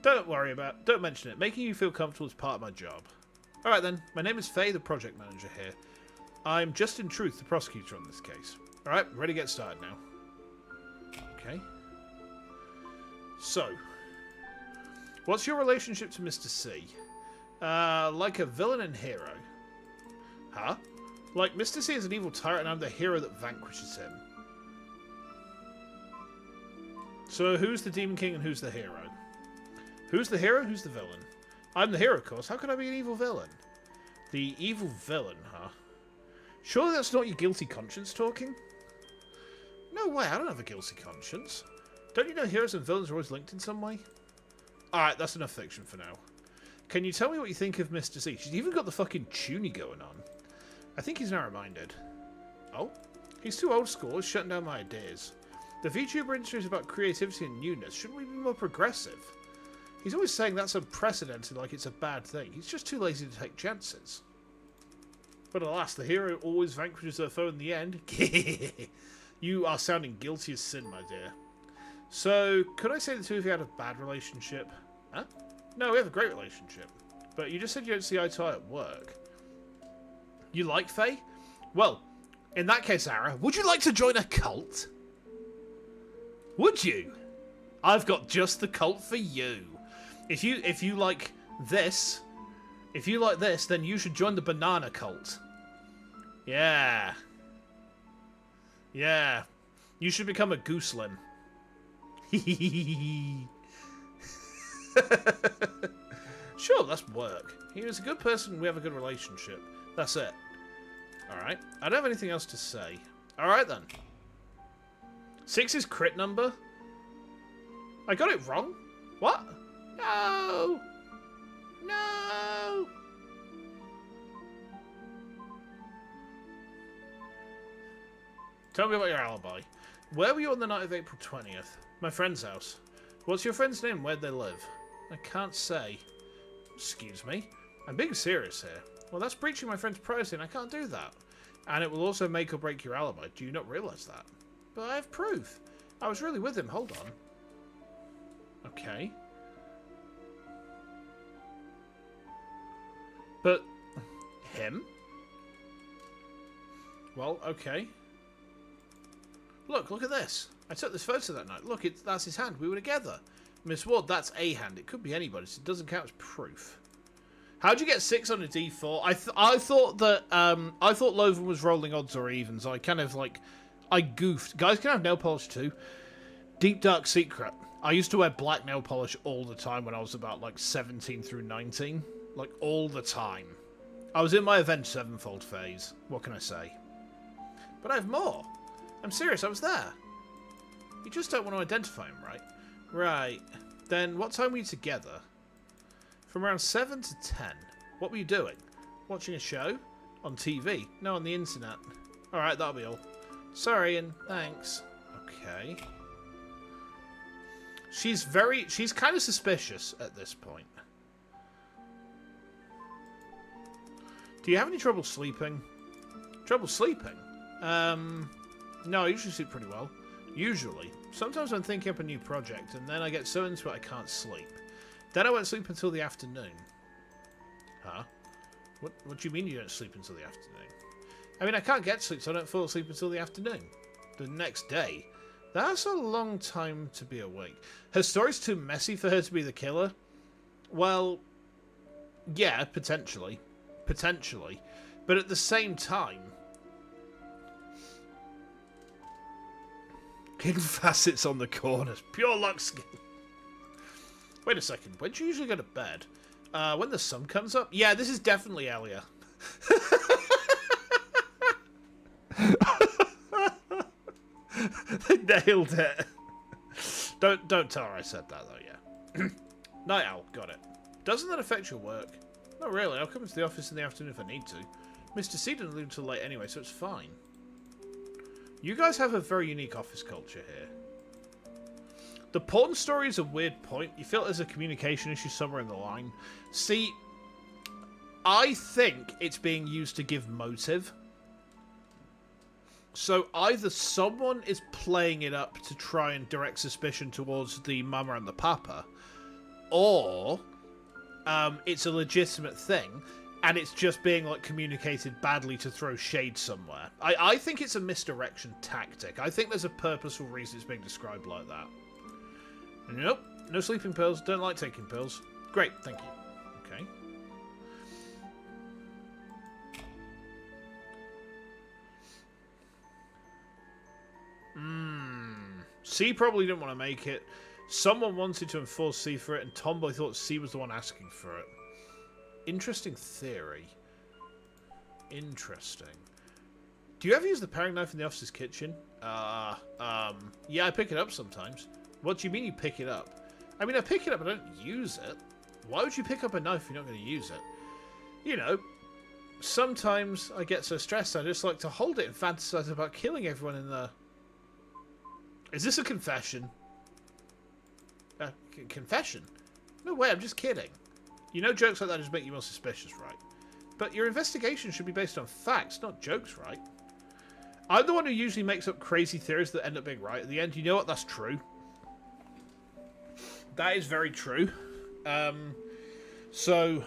S1: Don't mention it. Making you feel comfortable is part of my job. Alright then, my name is Faye, the project manager here. I'm just in truth the prosecutor on this case. Alright, ready to get started now. Okay. So, what's your relationship to Mr. C? Like a villain and hero. Huh? Like, Mr. C is an evil tyrant and I'm the hero that vanquishes him. So, who's the Demon King and who's the hero? Who's the hero? Who's the villain? I'm the hero, of course. How could I be an evil villain? The evil villain, huh? Surely that's not your guilty conscience talking? No way, I don't have a guilty conscience. Don't you know heroes and villains are always linked in some way? Alright, that's enough fiction for now. Can you tell me what you think of Mr. C? She's even got the fucking tuning going on. I think he's narrow-minded. Oh? He's too old school. He's shutting down my ideas. The VTuber industry is about creativity and newness. Shouldn't we be more progressive? He's always saying that's unprecedented, like it's a bad thing. He's just too lazy to take chances. But alas, the hero always vanquishes their foe in the end. You are sounding guilty as sin, my dear. So, could I say the two of you had a bad relationship? Huh? No, we have a great relationship. But you just said you don't see eye to eye at work. You like Faye? Well, in that case, Ara, would you like to join a cult? Would you? I've got just the cult for you. If you like this, then you should join the banana cult. Yeah. Yeah. You should become a gooselim. Sure, let's work. He was a good person, we have a good relationship. That's it. Alright. I don't have anything else to say. Alright then. 6 is crit number? I got it wrong? What? No! No! Tell me about your alibi. Where were you on the night of April 20th? My friend's house. What's your friend's name? Where'd they live? I can't say. Excuse me? I'm being serious here. Well, that's breaching my friend's privacy and I can't do that. And it will also make or break your alibi. Do you not realise that? But I have proof. I was really with him. Hold on. Okay. But... him? Well, okay. Look at this. I took this photo that night. Look, that's his hand. We were together. Miss Ward, that's a hand. It could be anybody's. So it doesn't count as proof. How'd you get 6 on a D4? I thought that I thought Loven was rolling odds or evens. I kind of like I goofed. Guys can have nail polish too. Deep dark secret. I used to wear black nail polish all the time when I was about like 17 through 19. Like all the time. I was in my Avenged Sevenfold phase. What can I say? But I have more. I'm serious, I was there. You just don't want to identify him, right? Right. Then what time were you together? From around 7 to 10. What were you doing? Watching a show? On TV? No, on the internet. Alright, that'll be all. Sorry and thanks. Okay. She's kind of suspicious at this point. Do you have any trouble sleeping? Trouble sleeping? No, I usually sleep pretty well. Usually. Sometimes I'm thinking up a new project, and then I get so into it I can't sleep. Then I won't sleep until the afternoon. Huh? What do you mean you don't sleep until the afternoon? I mean, I can't get sleep, so I don't fall asleep until the afternoon. The next day. That's a long time to be awake. Her story's too messy for her to be the killer? Well, yeah, potentially. Potentially. But at the same time... Hidden facets on the corners. Pure luck skin. Wait a second. When do you usually go to bed? When the sun comes up? Yeah, this is definitely Elia. They nailed it. Don't tell her I said that, though, yeah. Night owl. Got it. Doesn't that affect your work? Not really. I'll come into the office in the afternoon if I need to. Mr. C doesn't leave until late anyway, so it's fine. You guys have a very unique office culture here. The porn story is a weird point. You feel there's a communication issue somewhere in the line. See, I think it's being used to give motive. So either someone is playing it up to try and direct suspicion towards the mama and the papa, or it's a legitimate thing, and it's just being like communicated badly to throw shade somewhere. I think it's a misdirection tactic. I think there's a purposeful reason it's being described like that. Nope, no sleeping pills. Don't like taking pills. Great, thank you. Okay. C probably didn't want to make it. Someone wanted to enforce C for it, and Tomboy thought C was the one asking for it. Interesting theory. Interesting. Do you ever use the paring knife in the office's kitchen? Yeah, I pick it up sometimes. What do you mean you pick it up? I mean, I pick it up, I don't use it. Why would you pick up a knife if you're not going to use it? You know, sometimes I get so stressed I just like to hold it and fantasize about killing everyone in the... Is this a confession? Confession? No way, I'm just kidding. You know jokes like that just make you more suspicious, right? But your investigation should be based on facts, not jokes, right? I'm the one who usually makes up crazy theories that end up being right at the end. You know what? That's true. That is very true. So,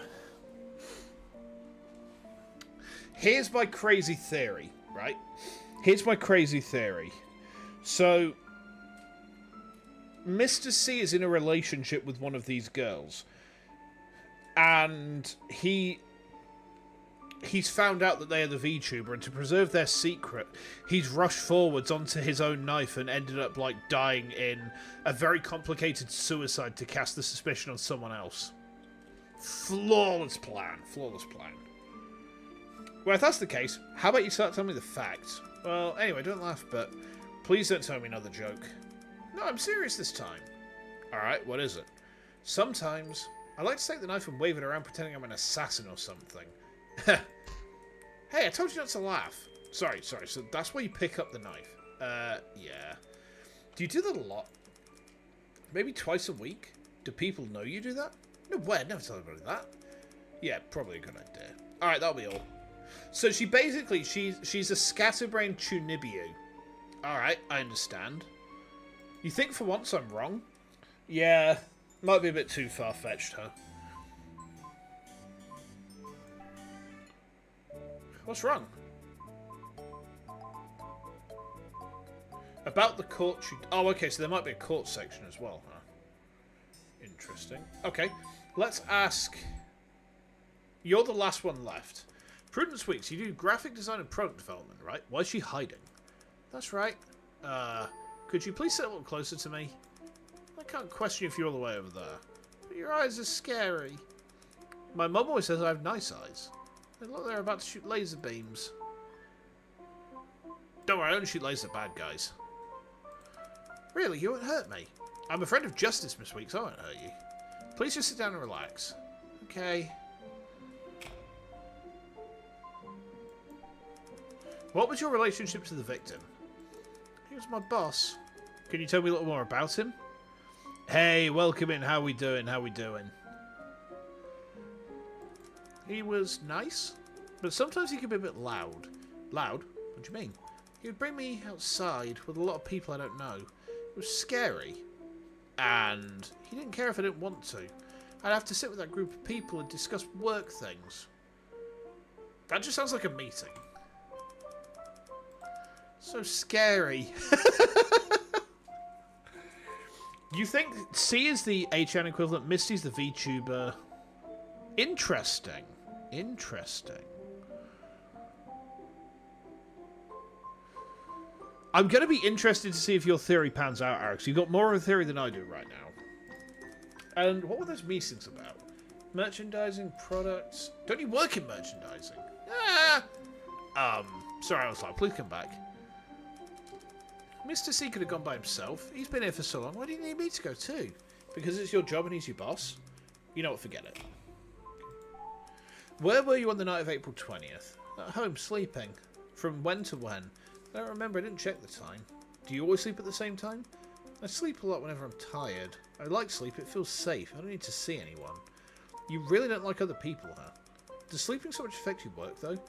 S1: here's my crazy theory, right? Here's my crazy theory. So, Mr. C is in a relationship with one of these girls. And he's found out that they are the VTuber, and to preserve their secret, he's rushed forwards onto his own knife and ended up, like, dying in a very complicated suicide to cast the suspicion on someone else. Flawless plan. Flawless plan. Well, if that's the case, how about you start telling me the facts? Well, anyway, don't laugh, but please don't tell me another joke. No, I'm serious this time. Alright, what is it? Sometimes I like to take the knife and wave it around pretending I'm an assassin or something. Hey, I told you not to laugh. Sorry, so that's why you pick up the knife. Yeah. Do you do that a lot? Maybe twice a week? Do people know you do that? No way, I'd never tell anybody that. Yeah, probably a good idea. Alright, that'll be all. So she basically, she's a scatterbrained Chunibiu. Alright, I understand. You think for once I'm wrong? Yeah, might be a bit too far-fetched, huh? What's wrong? About the court... Oh, okay, so there might be a court section as well, huh? Interesting. Okay, let's ask... You're the last one left. Prudence Weeks, you do graphic design and product development, right? Why is she hiding? That's right. Could you please sit a little closer to me? I can't question you if you're all the way over there. But your eyes are scary. My mum always says I have nice eyes. They look like they're about to shoot laser beams. Don't worry, I only shoot lasers at bad guys. Really, you won't hurt me. I'm a friend of justice, Miss Weeks. I won't hurt you. Please just sit down and relax. Okay. What was your relationship to the victim? He was my boss. Can you tell me a little more about him? Hey, welcome in. How we doing? How we doing? He was nice, but sometimes he could be a bit loud. Loud? What do you mean? He would bring me outside with a lot of people I don't know. It was scary. And he didn't care if I didn't want to. I'd have to sit with that group of people and discuss work things. That just sounds like a meeting. So scary. You think C is the HN equivalent, Misty's the VTuber. Interesting. Interesting. I'm going to be interested to see if your theory pans out, Alex. You've got more of a theory than I do right now. And what were those meetings about? Merchandising, products... Don't you work in merchandising? Ah! Sorry, I was like, please come back. Mr. C could have gone by himself. He's been here for so long. Why do you need me to go too? Because it's your job and he's your boss? You know what, forget it. Where were you on the night of April 20th? At home, sleeping. From when to when? I don't remember, I didn't check the time. Do you always sleep at the same time? I sleep a lot whenever I'm tired. I like sleep, it feels safe. I don't need to see anyone. You really don't like other people, huh? Does sleeping so much affect your work, though?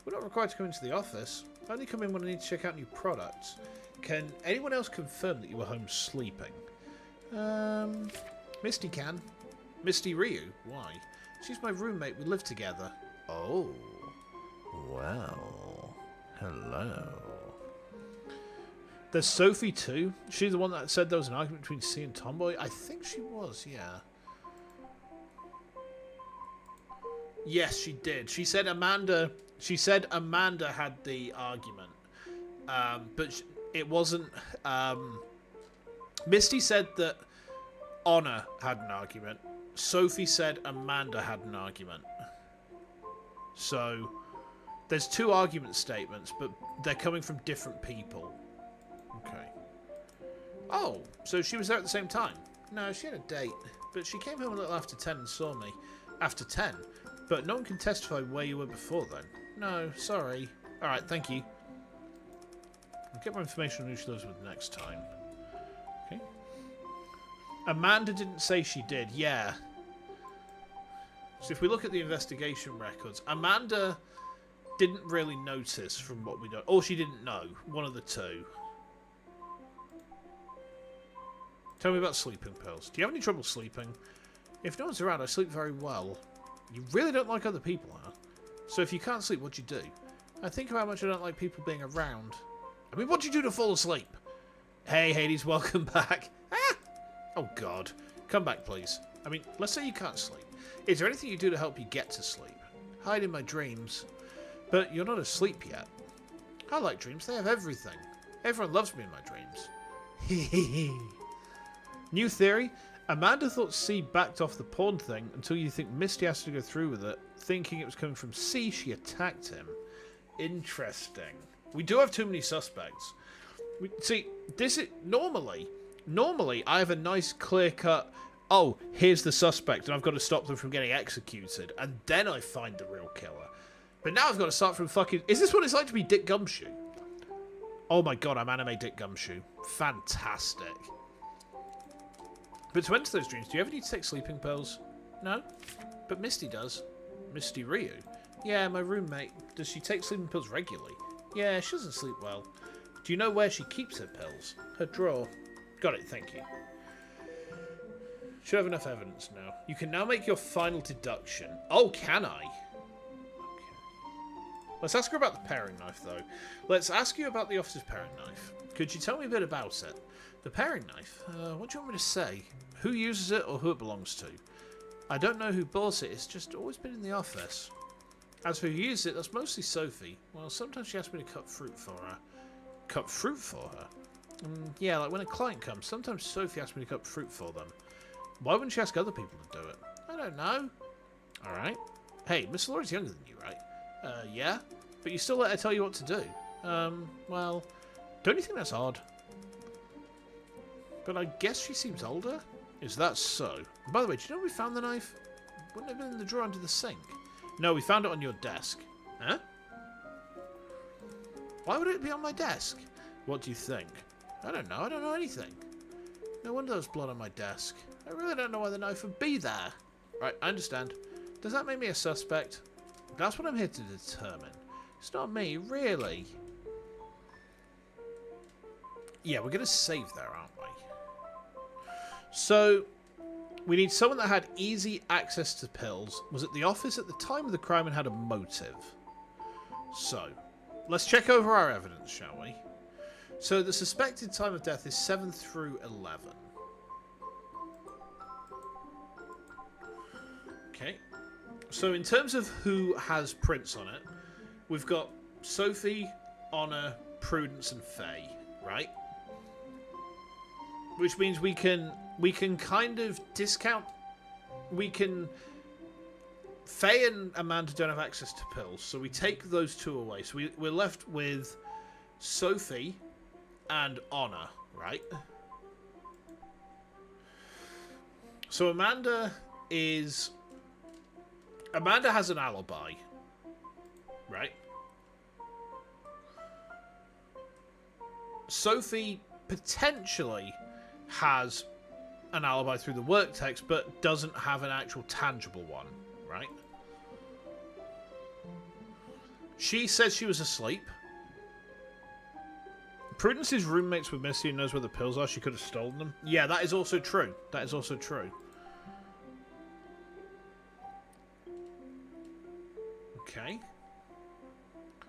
S1: We're not required to come into the office. I only come in when I need to check out new products. Can anyone else confirm that you were home sleeping? Misty can. Misty Ryu? Why? She's my roommate, we live together. Oh. Well. Hello. There's Sophie too. She's the one that said there was an argument between C and Tomboy. I think she was, yeah. Yes, she did. She said Amanda. She said Amanda had the argument, but it wasn't. Misty said that Honor had an argument. Sophie said Amanda had an argument. So there's two argument statements, but they're coming from different people. Okay. Oh, so she was there at the same time? No, she had a date, but she came home a little after 10 and saw me. After 10? But no one can testify where you were before then. No, sorry. Alright, thank you. I'll get more information on who she lives with next time. Okay. Amanda didn't say she did, yeah. So if we look at the investigation records, Amanda didn't really notice from what we know. Or she didn't know. One of the two. Tell me about sleeping pills. Do you have any trouble sleeping? If no one's around, I sleep very well. You really don't like other people, huh? So if you can't sleep, what do you do? I think about how much I don't like people being around. I mean, what do you do to fall asleep? Hey, Hades, welcome back. Ah! Oh, God. Come back, please. I mean, let's say you can't sleep. Is there anything you do to help you get to sleep? Hide in my dreams. But you're not asleep yet. I like dreams. They have everything. Everyone loves me in my dreams. New theory. Amanda thought C backed off the porn thing until you think Misty has to go through with it. Thinking it was coming from C, she attacked him. Interesting. We do have too many suspects. See, this is... Normally, I have a nice clear-cut... Oh, here's the suspect, and I've got to stop them from getting executed. And then I find the real killer. But now I've got to start from fucking... Is this what it's like to be Dick Gumshoe? Oh my god, I'm anime Dick Gumshoe. Fantastic. But to enter those dreams, do you ever need to take sleeping pills? No? But Misty does. Misty Ryu? Yeah, my roommate. Does she take sleeping pills regularly? Yeah, she doesn't sleep well. Do you know where she keeps her pills? Her drawer. Got it, thank you. Should have enough evidence now. You can now make your final deduction. Oh, can I? Okay. Let's ask her about the paring knife, though. Let's ask you about the officer's paring knife. Could you tell me a bit about it? The paring knife? What do you want me to say? Who uses it or who it belongs to? I don't know who bought it. It's just always been in the office. As for who uses it, that's mostly Sophie. Well, sometimes she asks me to cut fruit for her. Cut fruit for her? Yeah, like when a client comes, sometimes Sophie asks me to cut fruit for them. Why wouldn't she ask other people to do it? I don't know. Alright. Hey, Miss Laura's younger than you, right? Yeah? But you still let her tell you what to do. Well, don't you think that's odd? But I guess she seems older. Is that so? By the way, do you know we found the knife? Wouldn't it have been in the drawer under the sink? No, we found it on your desk. Huh? Why would it be on my desk? What do you think? I don't know. I don't know anything. No wonder there's blood on my desk. I really don't know why the knife would be there. Right, I understand. Does that make me a suspect? That's what I'm here to determine. It's not me, really. Yeah, we're going to save there, aren't we? So, we need someone that had easy access to pills, was at the office at the time of the crime and had a motive. So, let's check over our evidence, shall we? So, the suspected time of death is 7 through 11. Okay. So, in terms of who has prints on it, we've got Sophie, Honor, Prudence, and Faye, right? Which means we can kind of discount. Faye and Amanda don't have access to pills, so we take those two away. So we're left with Sophie and Honor, right? So Amanda has an alibi, right? Sophie potentially has an alibi through the work text, but doesn't have an actual tangible one, right? She says she was asleep. Prudence's roommates with Missy and knows where the pills are. She could have stolen them. Yeah, that is also true. That is also true. Okay.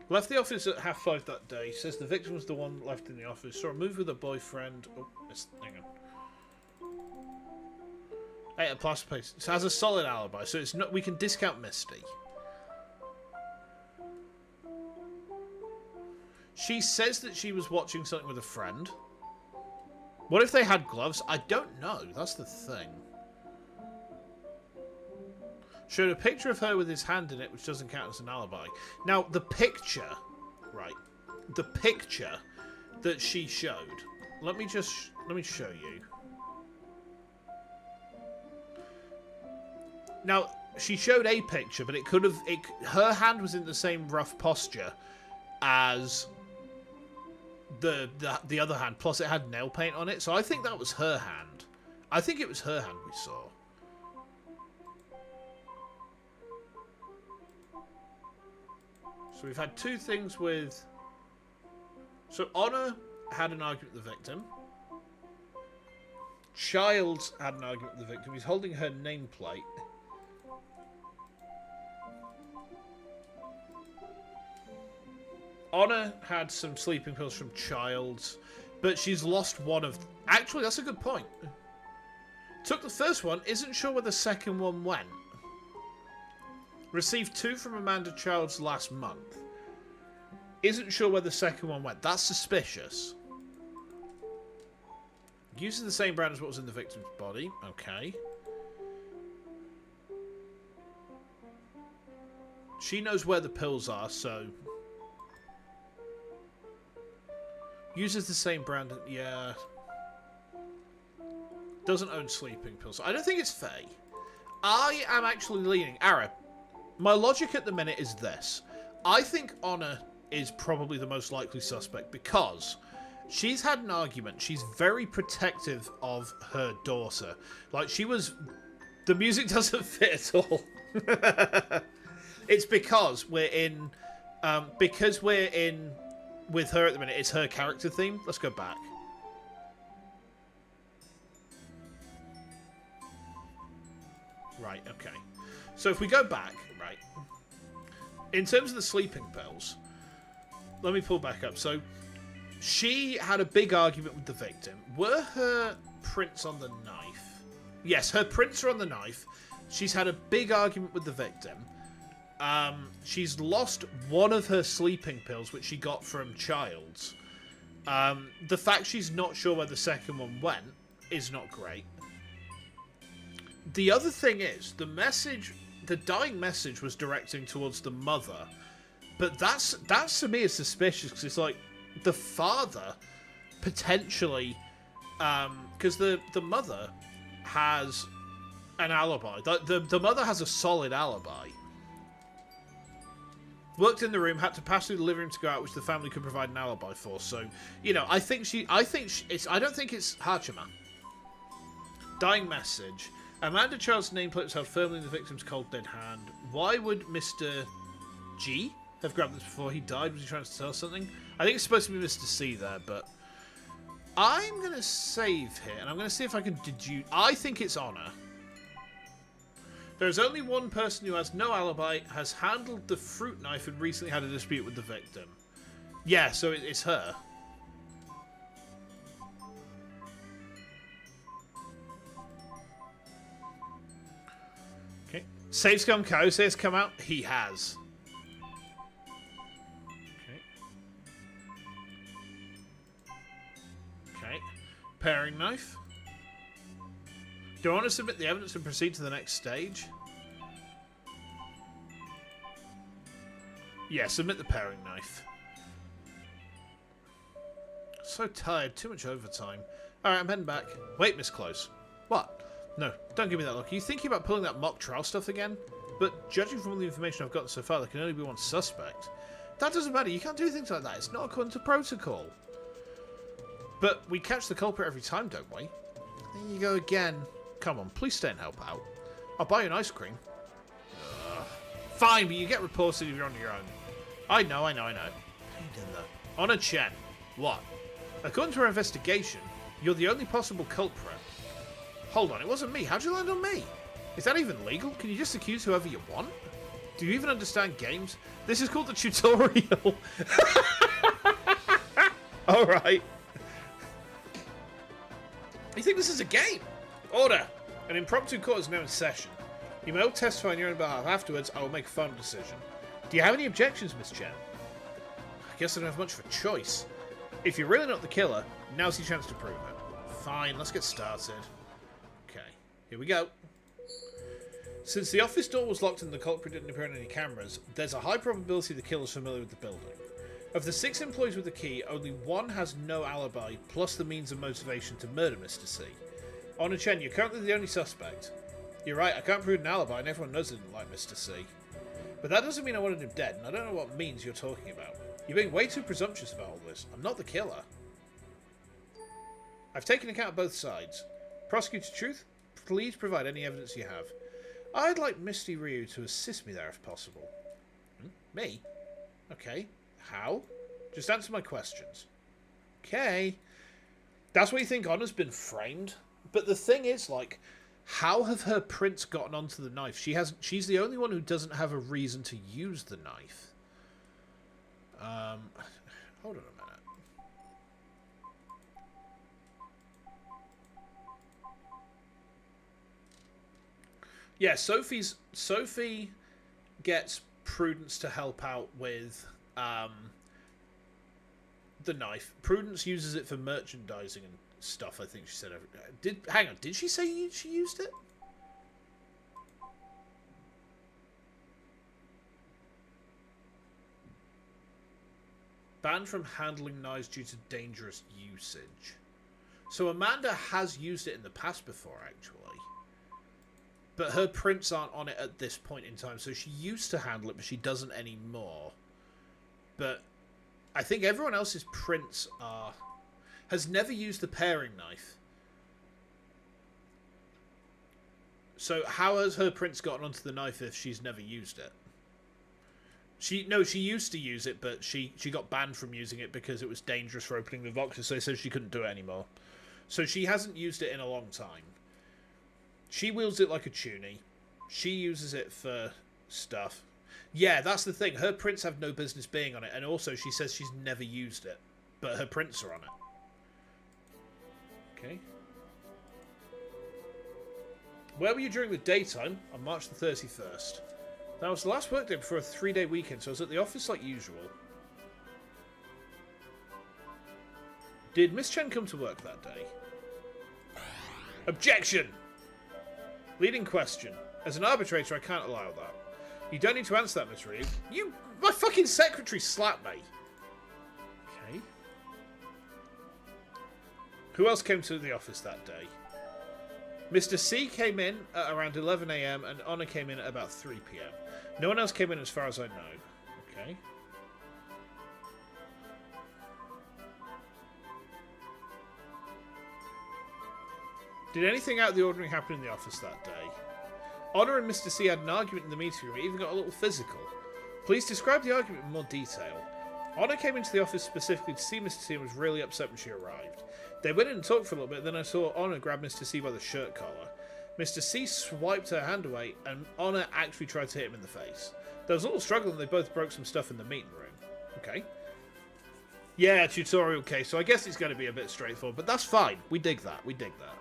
S1: Left the office at 5:30 that day. Says the victim was the one left in the office. Saw a movie with a boyfriend. Oh, hang on. Ate a plastic place. It has a solid alibi, so it's not. We can discount Misty. She says that she was watching something with a friend. What if they had gloves? I don't know. That's the thing. Showed a picture of her with his hand in it, which doesn't count as an alibi. Now, the picture, right? The picture that she showed. Let me show you. Now, she showed a picture, but it could have. Her hand was in the same rough posture as the other hand. Plus, it had nail paint on it, so I think that was her hand. I think it was her hand we saw. So we've had two things with... So Honor had an argument with the victim. Childs had an argument with the victim. He's holding her nameplate. Honor had some sleeping pills from Childs, but she's lost one of... Actually, that's a good point. Took the first one, isn't sure where the second one went. Received 2 from Amanda Childs last month. Isn't sure where the second one went. That's suspicious. Using the same brand as what was in the victim's body. Okay. She knows where the pills are, so... Uses the same brand. Yeah. Doesn't own sleeping pills. I don't think it's Faye. I am actually leaning... Ara, my logic at the minute is this. I think Honor is probably the most likely suspect because she's had an argument. She's very protective of her daughter. Like, she was... The music doesn't fit at all. It's because we're in... with her at the minute, it's her character theme. Let's go back. Right, okay. So if we go back, right, in terms of the sleeping pills, let me pull back up. So she had a big argument with the victim. Were her prints on the knife? Yes, her prints are on the knife. She's had a big argument with the victim. She's lost one of her sleeping pills, which she got from Childs. The fact she's not sure where the second one went is not great. The other thing is, the dying message was directing towards the mother, but that's to me is suspicious because it's like the father potentially Because the mother has an alibi. The mother has a solid alibi. Worked in the room, had to pass through the living room to go out, which the family could provide an alibi for. So, you know, I don't think it's Hachima. Dying message. Amanda Child's nameplate was held firmly in the victim's cold dead hand. Why would Mr. G have grabbed this before he died? Was he trying to tell something? I think it's supposed to be Mr. C there, but I'm going to save here, and I'm going to see if I can deduce. I think it's Honor. There is only one person who has no alibi, has handled the fruit knife, and recently had a dispute with the victim. Yeah, so it's her. Okay. SafeScum Kose has come out. He has. Okay. Paring knife. Do I want to submit the evidence and proceed to the next stage? Yeah, submit the paring knife. So tired, too much overtime. Alright, I'm heading back. Wait, Miss Close. What? No, don't give me that look. Are you thinking about pulling that mock trial stuff again? But judging from all the information I've gotten so far, there can only be one suspect. That doesn't matter, you can't do things like that. It's not according to protocol. But we catch the culprit every time, don't we? There you go again. Come on, please stay and help out. I'll buy you an ice cream. Fine, but you get reported if you're on your own. I know. How you doing that? Honor Chen. What? According to our investigation, you're the only possible culprit. Hold on, it wasn't me. How'd you land on me? Is that even legal? Can you just accuse whoever you want? Do you even understand games? This is called the tutorial. Alright. You think this is a game? Order! An impromptu court is now in session. You may all testify on your own behalf. Afterwards, I will make a final decision. Do you have any objections, Miss Chen? I guess I don't have much of a choice. If you're really not the killer, now's your chance to prove it. Fine, let's get started. Okay, here we go. Since the office door was locked and the culprit didn't appear on any cameras, there's a high probability the killer's familiar with the building. Of the 6 employees with the key, only 1 has no alibi, plus the means of motivation to murder Mr. C. Honor Chen, you're currently the only suspect. You're right, I can't prove an alibi and everyone knows I didn't like Mr. C. But that doesn't mean I wanted him dead, and I don't know what means you're talking about. You're being way too presumptuous about all this. I'm not the killer. I've taken account of both sides. Prosecutor Truth, please provide any evidence you have. I'd like Misty Ryu to assist me there if possible. Me? Okay. How? Just answer my questions. Okay. That's what you think Honor's been framed? But the thing is, like, how have her prints gotten onto the knife? She's the only one who doesn't have a reason to use the knife. Hold on a minute. Yeah, Sophie gets Prudence to help out with the knife. Prudence uses it for merchandising and stuff, I think she said. Hang on, did she say she used it? Banned from handling knives due to dangerous usage. So Amanda has used it in the past before, actually. But her prints aren't on it at this point in time, so she used to handle it, but she doesn't anymore. But I think everyone else's prints has never used the paring knife. So how has her prints gotten onto the knife if she's never used it? She used to use it, but she got banned from using it because it was dangerous for opening the boxes, so they said she couldn't do it anymore. So she hasn't used it in a long time. She wields it like a tunie. She uses it for stuff. Yeah, that's the thing. Her prints have no business being on it, and also she says she's never used it, but her prints are on it. Okay. Where were you during the daytime on March the 31st? That was the last workday before a 3-day weekend, so I was at the office like usual. Did Miss Chen come to work that day? Objection! Leading question. As an arbitrator, I can't allow that. You don't need to answer that, Miss Reeve. My fucking secretary slapped me. Okay. Who else came to the office that day? Mr. C came in at around 11 AM and Honor came in at about 3 PM. No one else came in as far as I know. Okay. Did anything out of the ordinary happen in the office that day? Honor and Mr. C had an argument in the meeting room. It even got a little physical. Please describe the argument in more detail. Honor came into the office specifically to see Mr. C and was really upset when she arrived. They went in and talked for a little bit, then I saw Honor grab Mr. C by the shirt collar. Mr. C swiped her hand away, and Honor actually tried to hit him in the face. There was a little struggle, and they both broke some stuff in the meeting room. Okay. Yeah, tutorial case, so I guess it's going to be a bit straightforward, but that's fine. We dig that. We dig that.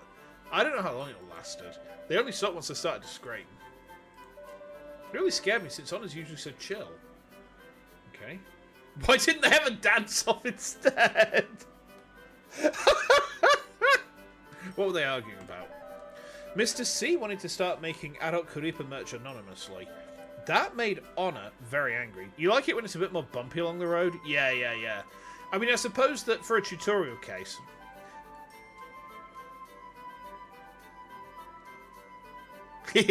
S1: I don't know how long it lasted. They only stopped once I started to scream. It really scared me, since Honor's usually so chill. Okay. Why didn't they have a dance-off instead? What were they arguing about? Mr. C wanted to start making adult Kurumi merch anonymously. That made Honor very angry. You like it when it's a bit more bumpy along the road? Yeah. I mean, I suppose that for a tutorial case... Excuse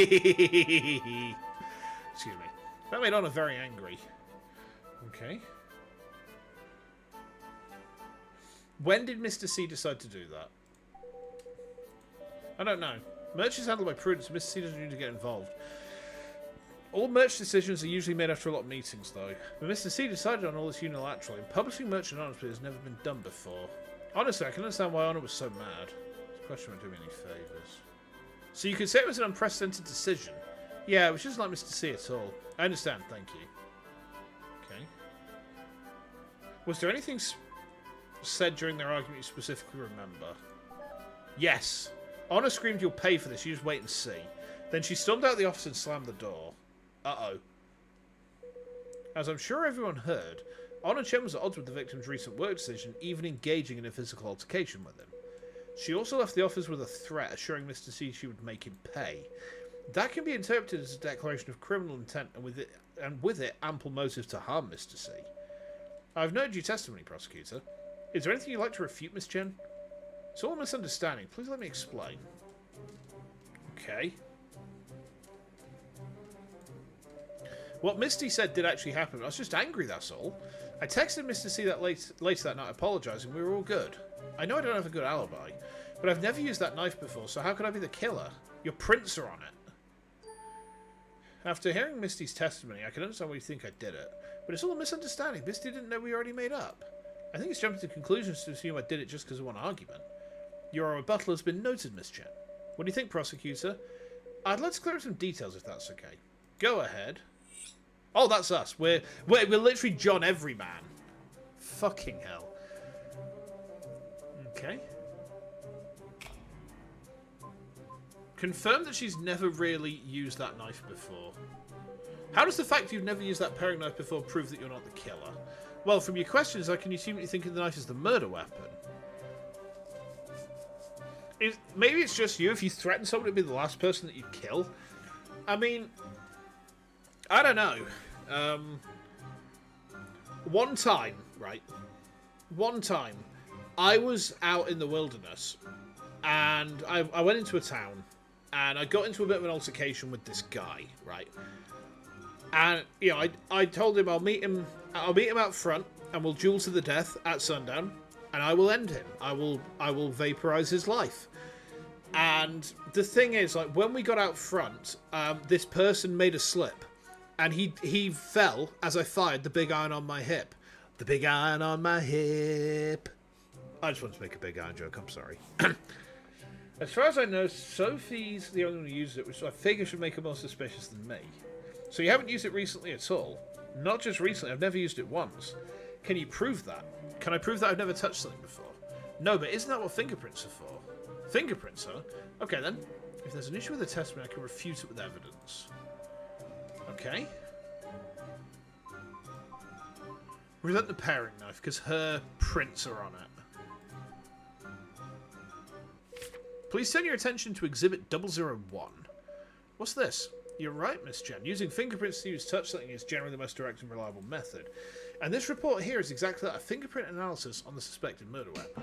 S1: me. That made Honor very angry. Okay. When did Mr. C decide to do that? I don't know. Merch is handled by Prudence. Mr. C doesn't need to get involved. All merch decisions are usually made after a lot of meetings, though. But Mr. C decided on all this unilaterally, and publishing merch anonymously has never been done before. Honestly, I can understand why Honor was so mad. This question won't do me any favours. So you could say it was an unprecedented decision. Yeah, it was just like Mr. C at all. I understand, thank you. Okay. Was there anything said during their argument you specifically remember? Yes. Honor screamed, "You'll pay for this, you just wait and see." Then she stormed out of the office and slammed the door. Uh-oh. As I'm sure everyone heard, Honor Chen was at odds with the victim's recent work decision, even engaging in a physical altercation with him. She also left the office with a threat, assuring Mr. C she would make him pay. That can be interpreted as a declaration of criminal intent, and with it ample motive to harm Mr. C. I've noted your testimony, prosecutor. Is there anything you'd like to refute, Miss Chen? It's all a misunderstanding. Please let me explain. Okay. What Misty said did actually happen. I was just angry, that's all. I texted Mr. C that later that night apologising. We were all good. I know I don't have a good alibi, but I've never used that knife before, so how could I be the killer? Your prints are on it. After hearing Misty's testimony, I can understand why you think I did it, but it's all a misunderstanding. Misty didn't know we already made up. I think it's jumping to conclusions to assume I did it just because of one argument. Your rebuttal has been noted, Miss Chen. What do you think, prosecutor? I'd like to clear up some details if that's okay. Go ahead. Oh, that's us. We're literally John Everyman. Fucking hell. Okay. Confirm that she's never really used that knife before. How does the fact you've never used that paring knife before prove that you're not the killer? Well, from your questions, I can assume that you think of the knife as the murder weapon. Maybe it's just you. If you threaten someone to be the last person that you kill. I mean, I don't know. One time, I was out in the wilderness, and I went into a town, and I got into a bit of an altercation with this guy, right? And you know, I told him I'll meet him out front, and we'll duel to the death at sundown, and I will end him. I will vaporize his life. And the thing is, like, when we got out front, this person made a slip, and he fell as I fired the big iron on my hip. The big iron on my hip. I just wanted to make a big iron joke. I'm sorry. As far as I know, Sophie's the only one who uses it, which I figure should make her more suspicious than me. So you haven't used it recently at all? Not just recently. I've never used it once. Can you prove that? Can I prove that I've never touched something before? No, but isn't that what fingerprints are for? Fingerprints, huh? Okay, then. If there's an issue with the testimony, I can refute it with evidence. Okay. Resent the paring knife, because her prints are on it. Please turn your attention to Exhibit 001. What's this? You're right, Miss Chen. Using fingerprints to use touch something is generally the most direct and reliable method. And this report here is exactly that, a fingerprint analysis on the suspected murder weapon.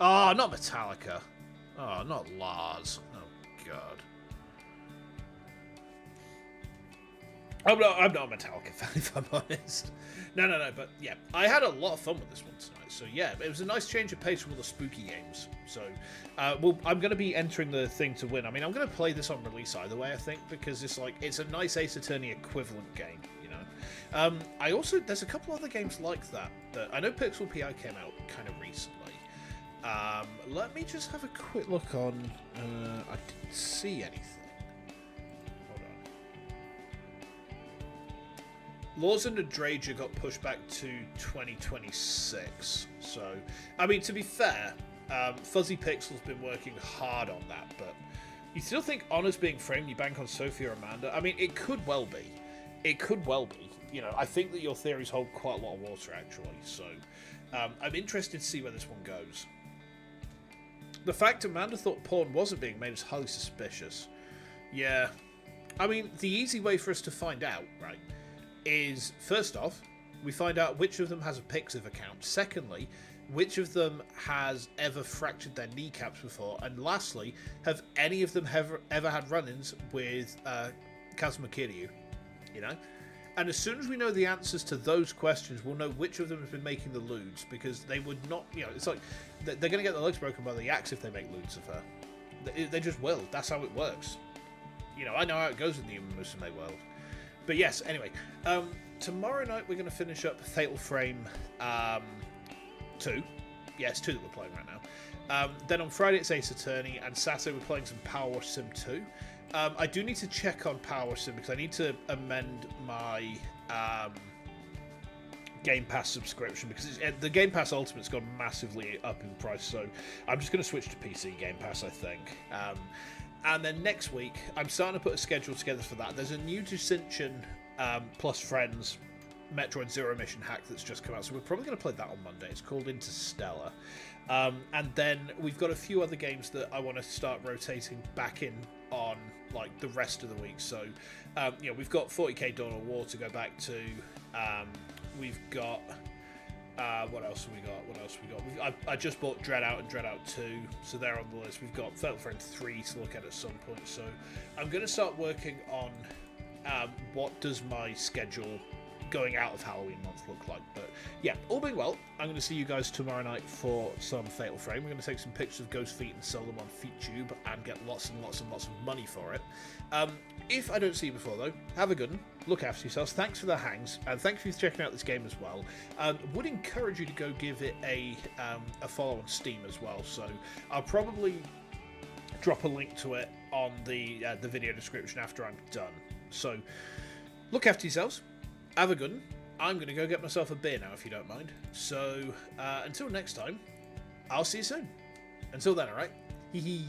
S1: Oh, not Metallica. Oh, not Lars. Oh, God. I'm not a Metallica fan, if I'm honest. No, but yeah, I had a lot of fun with this one tonight. So yeah, it was a nice change of pace from all the spooky games. So, well, I'm going to be entering the thing to win. I mean, I'm going to play this on release either way, I think, because it's a nice Ace Attorney equivalent game, you know. There's a couple other games like that I know Pixel PI came out kind of recently. Let me just have a quick look on. I didn't see anything. Laws Under Drager got pushed back to 2026. So, I mean, to be fair, Fuzzy Pixel's been working hard on that, but you still think Honor's being framed, you bank on Sophie or Amanda? I mean, it could well be. It could well be. You know, I think that your theories hold quite a lot of water, actually. So, I'm interested to see where this one goes. The fact Amanda thought porn wasn't being made is highly suspicious. Yeah. I mean, the easy way for us to find out, right, is, first off, we find out which of them has a Pixiv account. Secondly, which of them has ever fractured their kneecaps before. And lastly, have any of them ever had run-ins with Kazuma Kiryu? You know? And as soon as we know the answers to those questions, we'll know which of them has been making the lewds, because they would not, you know, it's like, they're going to get their legs broken by the axe if they make lewds of her. They just will. That's how it works. You know, I know how it goes in the Uma Musume world. But yes, anyway, tomorrow night we're going to finish up Fatal Frame 2. Yes, 2 that we're playing right now. Then on Friday it's Ace Attorney, and Saturday we're playing some Power Wash Sim 2. I do need to check on Power Wash Sim because I need to amend my Game Pass subscription, because the Game Pass Ultimate's gone massively up in price, so I'm just going to switch to PC Game Pass, I think. And then next week, I'm starting to put a schedule together for that. There's a new Dissension plus Friends Metroid Zero Mission hack that's just come out, so we're probably going to play that on Monday. It's called Interstellar. And then we've got a few other games that I want to start rotating back in on, like, the rest of the week. So, you know, we've got 40k Dawn of War to go back to. We've got... what else have we got? I just bought Dread Out and Dread Out 2, so they're on the list. We've got Fatal Frame 3 to look at some point. So I'm going to start working on what does my schedule going out of Halloween month look like. But yeah, all being well, I'm going to see you guys tomorrow night for some Fatal Frame. We're going to take some pictures of ghost feet and sell them on Vtube and get lots and lots and lots of money for it. If I don't see you before, though, have a good one. Look after yourselves. Thanks for the hangs, and thanks for checking out this game as well. Would encourage you to go give it a follow on Steam as well. So I'll probably drop a link to it on the video description after I'm done. So look after yourselves. Have a good one. I'm going to go get myself a beer now, if you don't mind. So until next time, I'll see you soon. Until then, alright? Hee hee.